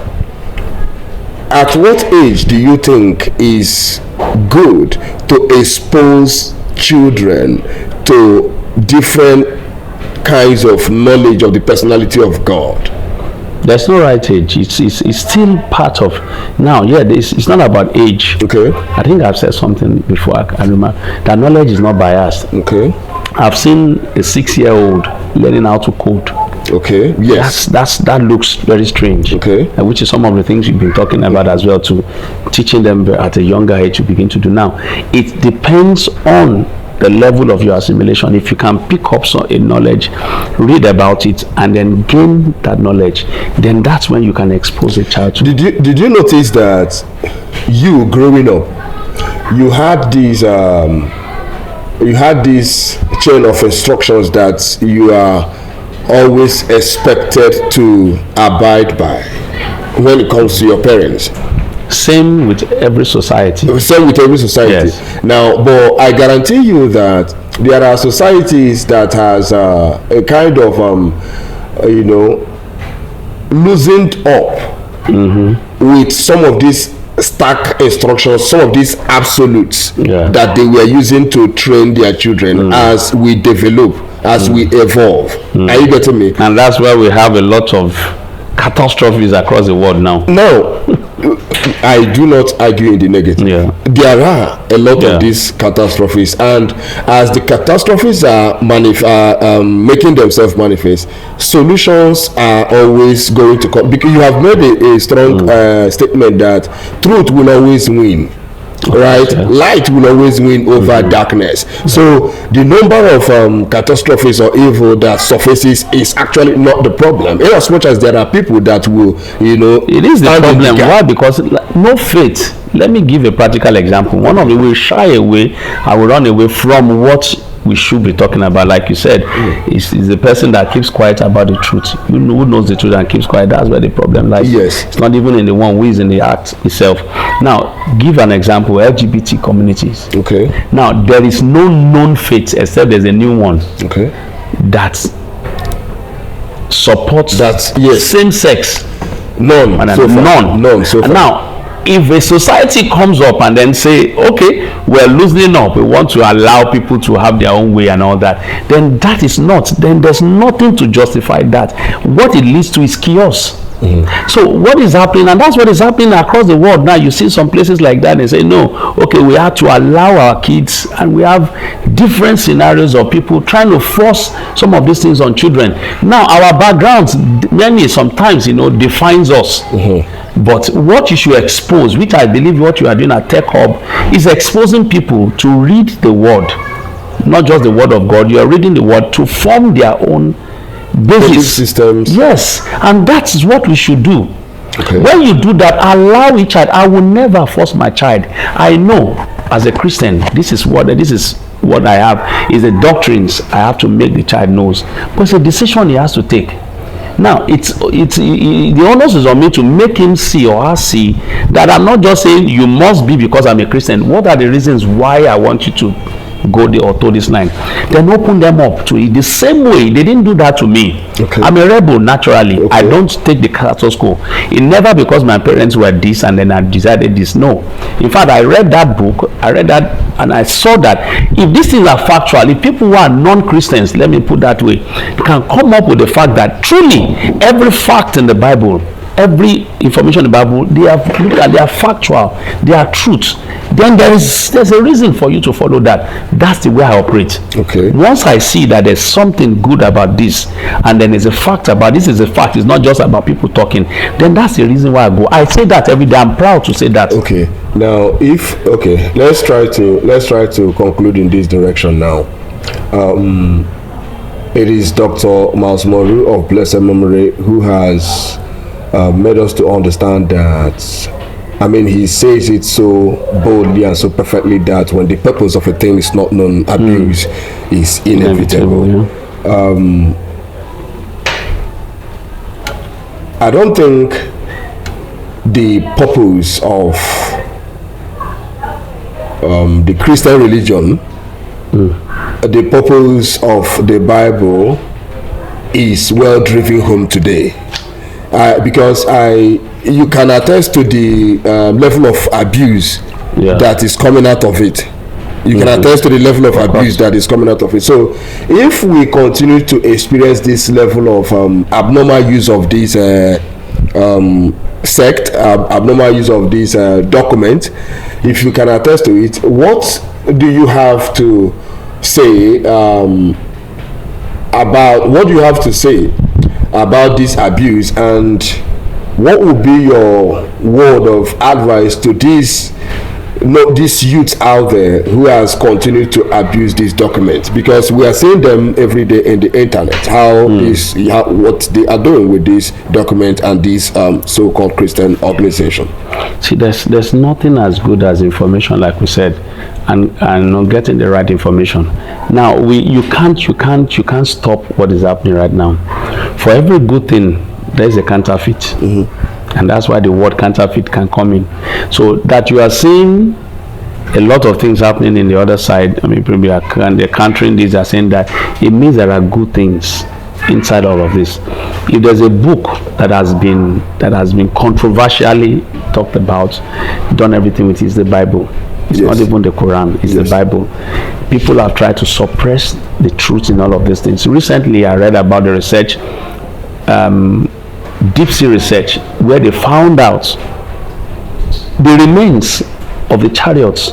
at what age do you think is good to expose children to different kinds of knowledge of the personality of God? There's no right age. It's still part of now. Yeah, it's not about age. Okay. I think I've said something before. I remember that knowledge is not biased. Okay. I've seen a 6-year-old learning how to code. Okay. Yes. That looks very strange. Okay. Which is some of the things you've been talking about as well, to teaching them at a younger age to begin to do. Now, it depends on the level of your assimilation. If you can pick up a knowledge, read about it, and then gain that knowledge, then that's when you can expose a child to. Did you notice that you growing up, you had this chain of instructions that you are always expected to abide by when it comes to your parents? Same with every society. Same with every society. Yes. Now, but I guarantee you that there are societies that has a kind of loosened up with some of these stark instructions, some of these absolutes that they were using to train their children as we develop, as we evolve. Are you getting me? And that's why we have a lot of catastrophes across the world now. No, I do not argue in the negative. Yeah. There are a lot of these catastrophes, and as the catastrophes are making themselves manifest, solutions are always going to come, because you have made a strong statement that truth will always win. Right, light will always win over darkness. So the number of catastrophes or evil that surfaces is actually not the problem, in as much as there are people that will, it is the problem. Why? Because no faith. Let me give a practical example. One of the ways shy away, I will run away from what we should be talking about, like you said, is the person that keeps quiet about the truth. Who knows the truth and keeps quiet. That's where the problem lies. Yes. It's not even in the one who is in the act itself. Now, give an example: LGBT communities. Okay. Now, there is no known faith, except there's a new one. Okay. That supports same sex. None. None. So far. Now, if a society comes up and then say, okay, we're loosening up, we want to allow people to have their own way and all that, then there's nothing to justify that. What it leads to is chaos. So what is happening, and that's what is happening across the world now. You see some places like that, and say, no, okay, we have to allow our kids, and we have different scenarios of people trying to force some of these things on children. Now, our backgrounds, sometimes defines us. But what you should expose, which I believe what you are doing at Tech Hub, is exposing people to read the word, not just the word of God. You are reading the word to form their own belief systems. Yes, and that is what we should do. Okay. When you do that, allow each child. I will never force my child. I know as a Christian, this is what I have, is the doctrines I have to make the child knows. But it's a decision he has to take. Now, the onus is on me to make him see or her see that I'm not just saying you must be because I'm a Christian. What are the reasons why I want you to go or toe this line? Then open them up to it the same way they didn't do that to me. Okay. I'm a rebel naturally. Okay. I don't take the status quo. It never because my parents were this and then I decided this. No. In fact, I read that book. And I saw that if these things are factual, if people who are non-Christians, let me put that way, can come up with the fact that truly every fact in the Bible, every information in the Bible, they are factual, they are truth, then there's a reason for you to follow that. That's the way I operate. Okay. Once I see that there's something good about this, and then there's a fact about this, is a fact, it's not just about people talking, then that's the reason why I go. I say that every day. I'm proud to say that. Okay. Now, let's try to conclude in this direction now. It is Dr. Miles Moru of blessed memory who has made us to understand that I mean, he says it so boldly and so perfectly that when the purpose of a thing is not known, abuse is inevitable. Yeah. I don't think the purpose of the Christian religion, the purpose of the Bible is well driven home today. Because you can attest to the level of abuse that is coming out of it. You can attest to the level of abuse that is coming out of it. So if we continue to experience this level of abnormal use of this sect, abnormal use of this document, if you can attest to it, what do you have to say about this abuse, and what would be your word of advice to these youths out there who has continued to abuse these documents? Because we are seeing them every day in the internet, what they are doing with these documents and this so-called Christian organization. See, there's nothing as good as information, like we said, and not getting the right information. Now you can't stop what is happening right now. For every good thing, there's a counterfeit. And that's why the word counterfeit can come in. So that you are seeing a lot of things happening in the other side. I mean, they're countering this, they're saying that, it means there are good things inside all of this. If there's a book that has been controversially talked about, done everything with, is the Bible. It's not even the Quran, it's the Bible. People have tried to suppress the truth in all of these things. Recently, I read about the research, deep sea research, where they found out the remains of the chariots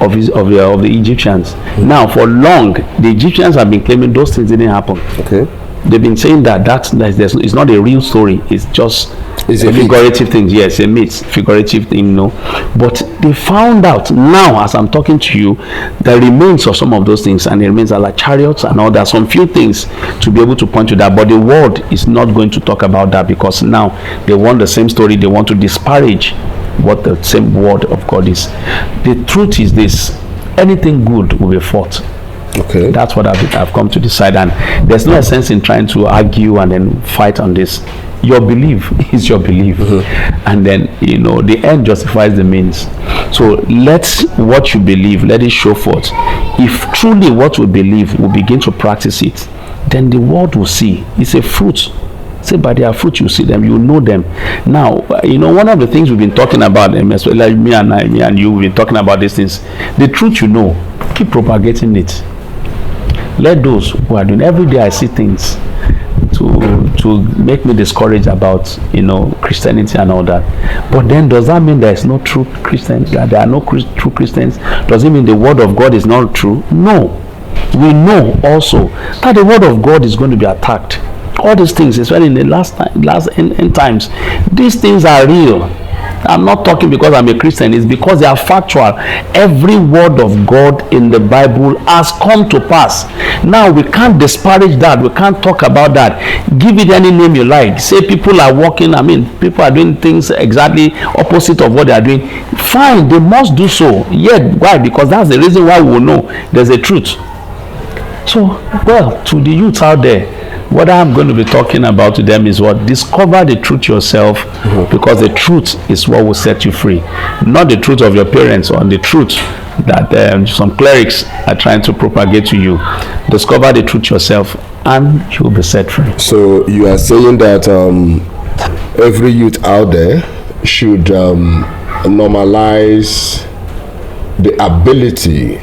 of the Egyptians. Now, for long, the Egyptians have been claiming those things didn't happen. Okay. They've been saying that it's not a real story. It's just a figurative thing. Yes, a myth, figurative thing. But they found out now, as I'm talking to you, the remains of some of those things, and the remains are like chariots and all that. Some few things to be able to point to that. But the world is not going to talk about that, because now they want the same story. They want to disparage what the same word of God is. The truth is this: anything good will be fought. Okay. That's what I've come to decide, and there's no sense in trying to argue and then fight on this. Your belief is your belief, and then the end justifies the means. So let what you believe, let it show forth. If truly what we believe, we begin to practice it, then the world will see. It's a fruit. Say, by their fruit you see them, you know them. Now, one of the things we've been talking about, especially like me and you, we've been talking about these things. The truth, keep propagating it. Let those who are doing, every day I see things to make me discouraged about Christianity and all that. But then, does that mean there is no true Christians, that there are no true Christians? Does it mean the word of God is not true? No. We know also that the word of God is going to be attacked. All these things, especially in the last end times, these things are real. I'm not talking because I'm a Christian. It's because they are factual. Every word of God in the Bible has come to pass. Now, we can't disparage that. We can't talk about that. Give it any name you like. Say people are walking, people are doing things exactly opposite of what they are doing. Fine, they must do so. Yet, why? Because that's the reason why we know there's a truth. So, to the youth out there, what I'm going to be talking about to them is what? Discover the truth yourself, because the truth is what will set you free. Not the truth of your parents, or the truth that some clerics are trying to propagate to you. Discover the truth yourself, and you will be set free. So you are saying that every youth out there should normalize the ability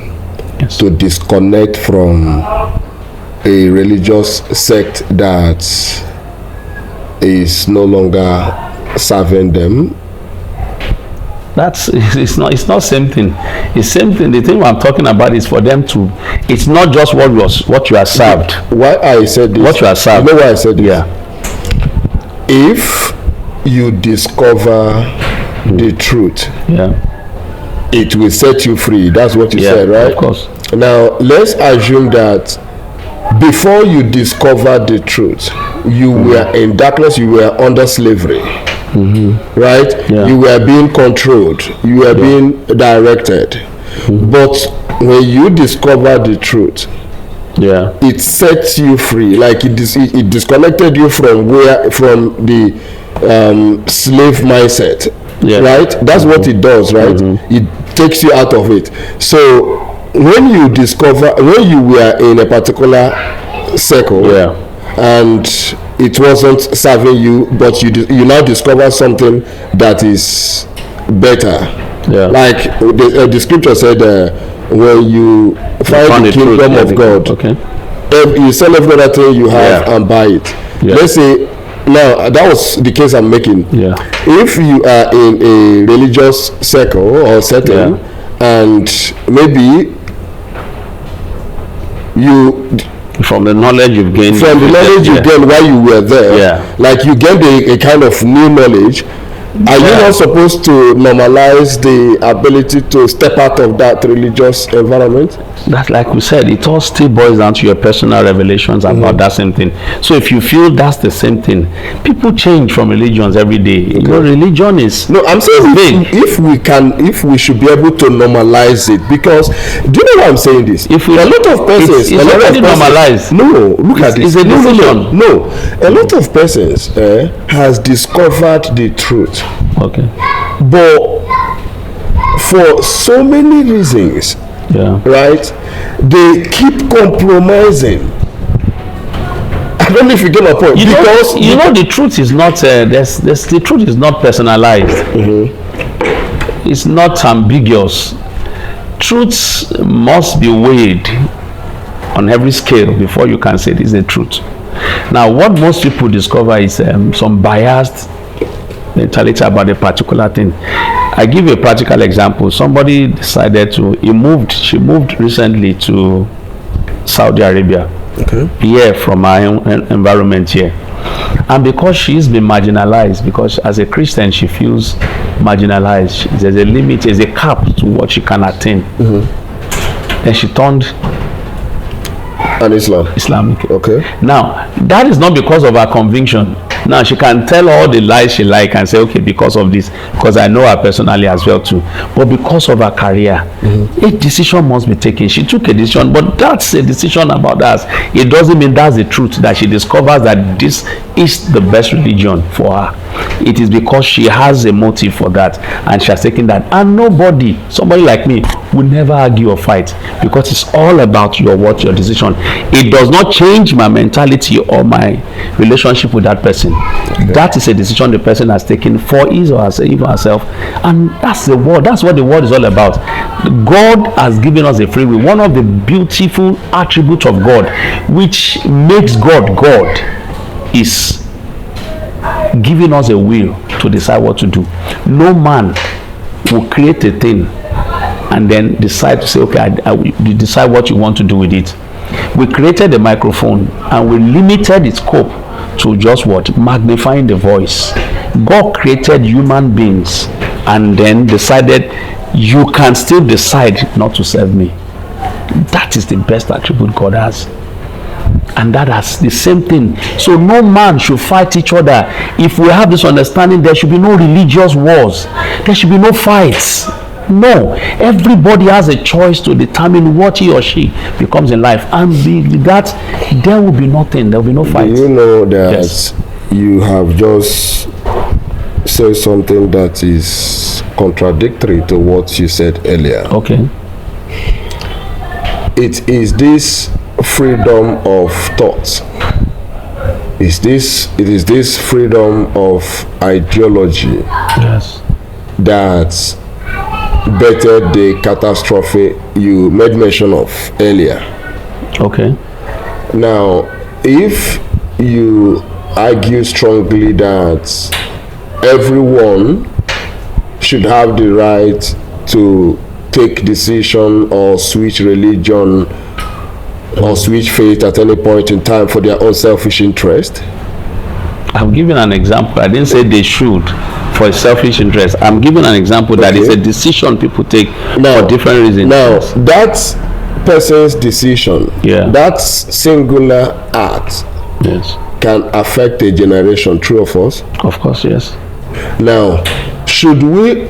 to disconnect from a religious sect that is no longer serving them. It's not same thing. It's same thing. The thing I'm talking about is for them to. It's not just what you are served. Why I said this? What you are served. You know why I said this? Yeah. If you discover the truth, it will set you free. That's what you said, right? Of course. Now let's assume that before you discover the truth, you were in darkness, you were under slavery. right? Yeah. You were being controlled, you were being directed. But when you discover the truth, Yeah. it sets you free. Like it disconnected you from the slave mindset. Yeah. Right? That's what it does, right? It takes you out of it. So when you were in a particular circle, Yeah. and it wasn't serving you, but you now discover something that is better. Yeah. Like the scripture said, when you find the kingdom of God, Okay. you sell every other thing you have and buy it. Yeah. Let's say, now that was the case I'm making. Yeah. If you are in a religious circle or setting, and maybe you, from the knowledge you've gained, you gained while you were there, like you gained a kind of new knowledge, are you not supposed to normalize the ability to step out of that religious environment? That's like we said, it all still boils down to your personal revelations about that same thing. So if you feel that's the same thing, people change from religions every day. You know, religion is I'm saying big. if we should be able to normalize it, because do you know why I'm saying this? If we, a lot of persons, it's already normalized. No, look at this. It's a decision. No, a lot of persons has discovered the truth. Okay. But for so many reasons, right, they keep compromising. I don't know if you get my point. You know the truth is not the truth is not personalized. It's not ambiguous. Truth must be weighed on every scale before you can say this is the truth. Now, what most people discover is some biased mentality about a particular thing. I give you a practical example. Somebody decided she moved recently to Saudi Arabia. Here from our environment here. And because she's been marginalized, because as a Christian she feels marginalized, there's a limit, there's a cap to what she can attain. Then she turned Islamic. Okay. Now, that is not because of her conviction. Now, she can tell all the lies she like and say, okay, because of this, because I know her personally as well too. But because of her career, a decision must be taken. She took a decision, but that's a decision about us. It doesn't mean that's the truth, that she discovers that this is the best religion for her. It is because she has a motive for that, and she has taken that. And somebody like me, will never argue or fight, because it's all about your decision. It does not change my mentality or my relationship with that person. That is a decision the person has taken for his or herself, and that's the word. That's what the word is all about. God has given us a free will. One of the beautiful attributes of God, which makes God God, is giving us a will to decide what to do. No man will create a thing and then decide to say, okay, you decide what you want to do with it. We created the microphone and we limited its scope to just magnifying the voice. God created human beings and then decided you can still decide not to serve me. That is the best attribute God has. And that has the same thing. So no man should fight each other. If we have this understanding, there should be no religious wars. There should be no fights. No, everybody has a choice to determine what he or she becomes in life, and there will be nothing. There will be no fight. Do you know that you have just said something that is contradictory to what you said earlier? Okay. It is this freedom of thought. It is this freedom of ideology that bettered the catastrophe you made mention of earlier. Okay. Now, if you argue strongly that everyone should have the right to take decision or switch religion or switch faith at any point in time for their own selfish interest. I'm giving an example. I didn't say they should for a selfish interest. I'm giving an example that is a decision people take for different reasons. Now, that person's decision, that singular act, can affect a generation. True or false? Of course, yes. Now, should we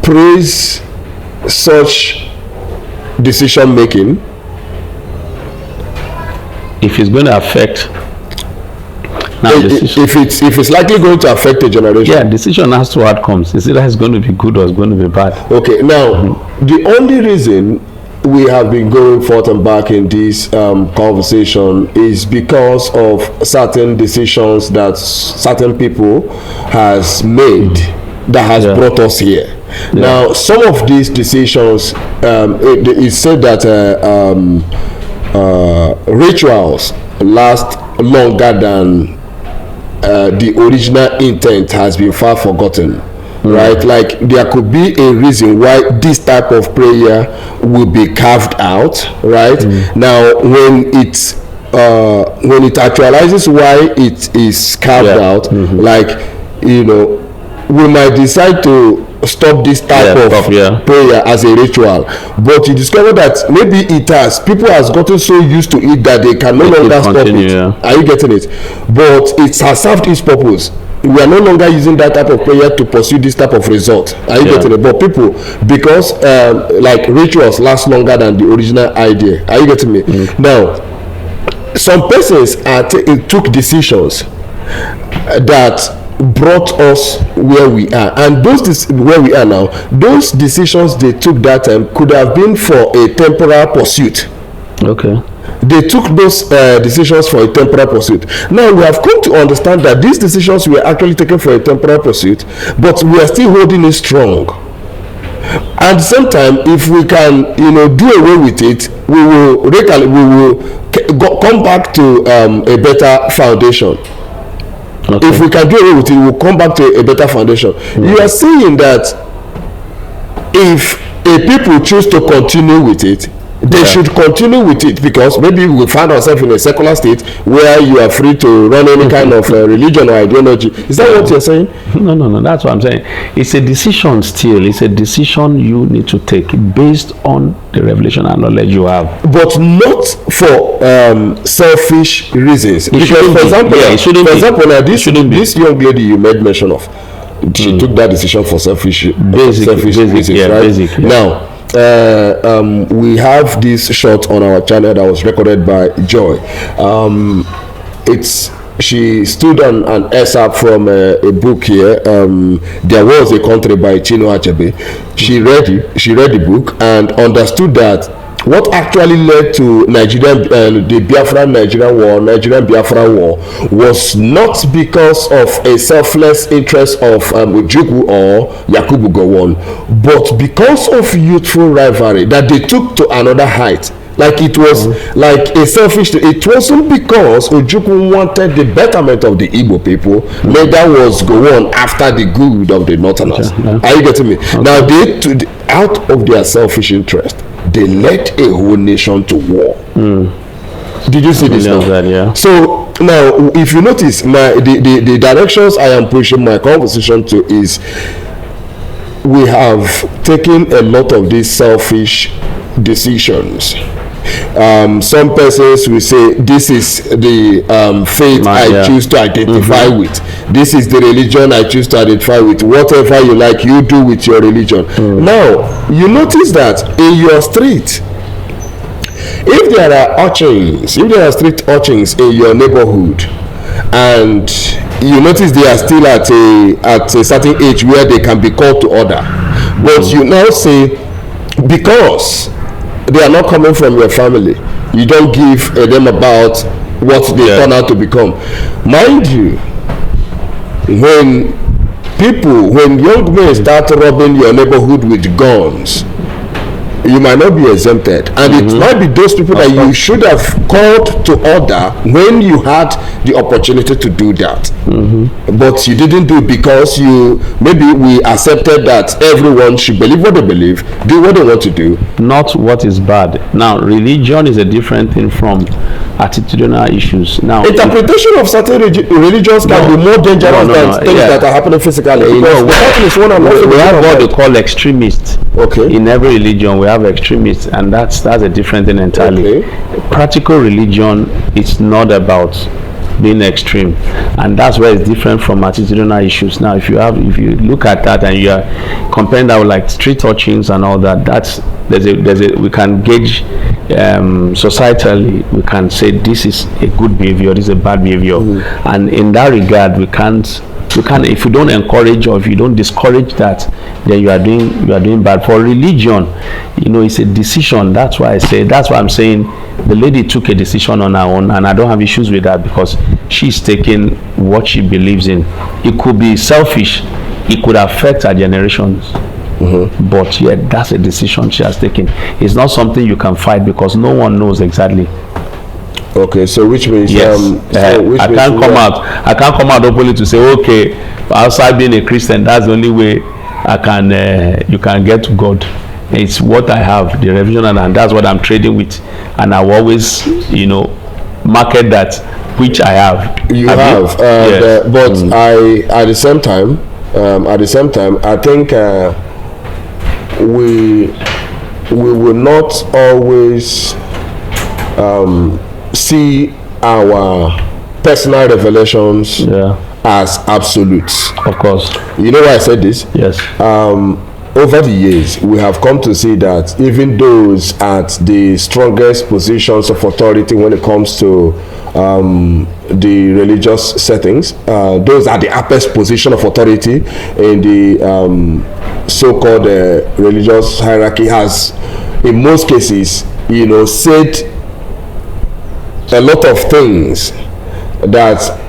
praise such decision making? If it's going to affect if it's likely going to affect a generation. Yeah, decision has two outcomes. It's either it's going to be good or it's going to be bad. Okay, now the only reason we have been going forth and back in this conversation is because of certain decisions that certain people has made that has brought us here. Now, some of these decisions, it said that rituals last longer than the original intent has been far forgotten. Right, like there could be a reason why this type of prayer will be carved out. Right now, when it actualizes why it is carved out, like we might decide to stop this type of prayer as a ritual, but you discover that maybe people has gotten so used to it that they can no longer stop it. Are you getting it? But it has served its purpose. We are no longer using that type of prayer to pursue this type of result. Are you getting it? But people, because like rituals last longer than the original idea. Are you getting me? Now, some persons took decisions that brought us where we are, and where we are now, those decisions they took that time could have been for a temporal pursuit. Okay. They took those decisions for a temporal pursuit. Now we have come to understand that these decisions were actually taken for a temporal pursuit, but we are still holding it strong. At the same time, if we can, do away with it, we will come back to a better foundation. Okay. If we can do away with it, we will come back to a better foundation. You are saying that if a people choose to continue with it, they should continue with it, because maybe we find ourselves in a secular state where you are free to run any kind of religion or ideology. Is that what you're saying? No. That's what I'm saying. It's a decision still. It's a decision you need to take based on the revelation and knowledge you have. But not for selfish reasons. Because, for example, this young lady you made mention of, she took that decision for selfish reasons, right? Basic. Now, we have this shot on our channel that was recorded by Joy. She stood on an excerpt from a book here. There Was a Country by Chinua Achebe. She read the book and understood that what actually led to the Nigerian Biafra War was not because of a selfless interest of Ojukwu or Yakubu Gowon, but because of youthful rivalry that they took to another height. Like it was like a selfish. It wasn't because Ojukwu wanted the betterment of the Igbo people. Neither was Gowon after the good of the Northerners. Are you getting me? Okay. Now out of their selfish interest, they led a whole nation to war. Did you see this now? So now, if you notice, the directions I am pushing my conversation to is we have taken a lot of these selfish decisions. Some persons will say this is the faith I choose to identify with. This is the religion I choose to identify with. Whatever you like, you do with your religion. Now, you notice that in your street, if there are street urchins in your neighborhood, and you notice they are still at a certain age where they can be called to order, but you now say because they are not coming from your family, you don't give a damn about what they turn out to become. Mind you, when young men start robbing your neighborhood with guns, you might not be exempted, and it might be those people that you should have called to order when you had the opportunity to do that, but you didn't do it because we accepted that everyone should believe what they believe, do what they want to do, not what is bad. Now, religion is a different thing from attitudinal issues. Now, interpretation of certain religions can be more dangerous than things that are happening physically. We have what they call extremists. In every religion we have extremists, and that's a different thing entirely. Practical religion is not about being extreme, and that's where it's different from attitudinal issues. Now, if you look at that and you are comparing that with like street urchins and all that, that's we can gauge societally, we can say this is a good behavior, this is a bad behavior, and in that regard, we can't. If you don't encourage or if you don't discourage that, then you are doing bad. For religion, it's a decision. That's why I'm saying the lady took a decision on her own, and I don't have issues with that because she's taking what she believes in. It could be selfish, it could affect her generations. But yet that's a decision she has taken. It's not something you can fight because no one knows exactly. Okay, so which means yes, I can't come out openly to say, okay, outside being a Christian, that's the only way you can get to God. It's what I have, the revelation, and that's what I'm trading with, and I will always market that which I have. You have, yes. But I at the same time I think we will not always see our personal revelations as absolutes. Of course. You know why I said this? Yes. Over the years, we have come to see that even those at the strongest positions of authority when it comes to the religious settings, those at the uppermost position of authority in the so-called religious hierarchy has, in most cases, said a lot of things that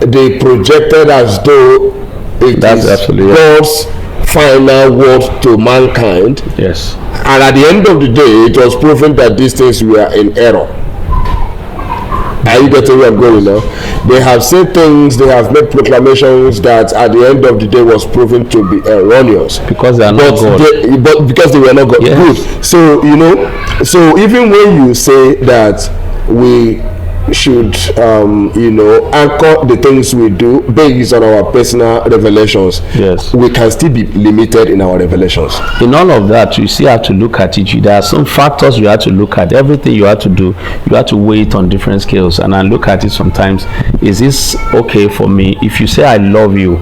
they projected as though it is God's final word to mankind. Yes. And at the end of the day, it was proven that these things were in error. Are you getting where I'm going now? They have said things, they have made proclamations that at the end of the day was proven to be erroneous. Because they are not God. But because they were not God. Yes. Good. So, so even when you say that we should anchor the things we do based on our personal revelations, yes, we can still be limited in our revelations. In all of that, you still have to look at it. There are some factors you have to look at. Everything you have to do, you have to weigh it on different scales, and I look at it sometimes. Is this okay for me? If you say I love you,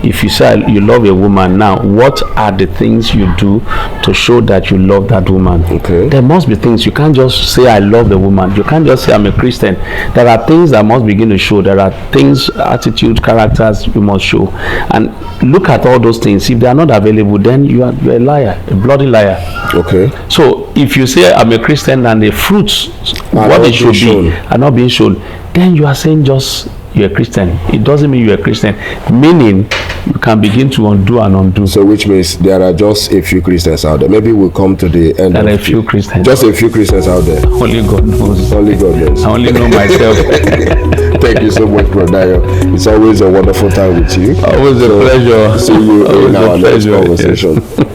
if you say you love a woman, now what are the things you do to show that you love that woman? Okay. There must be things. You can't just say I love the woman. You can't just say I'm a Christian. There are things that must begin to show. There are things, attitude, characters you must show. And look at all those things. If they are not available, then you're a liar, a bloody liar. Okay. So if you say I'm a Christian and the fruits, what it should be, are not being shown, then you are saying just you're a Christian. It doesn't mean you're a Christian. Meaning you can begin to undo and undo. So which means there are just a few Christians out there. Maybe we'll come to the end. There are a few Christians. Just a few Christians out there. Only God knows. Only God knows. I only know myself. Thank you so much, Brother. It's always a wonderful time with you. Always a pleasure. See you in our next conversation. Yes.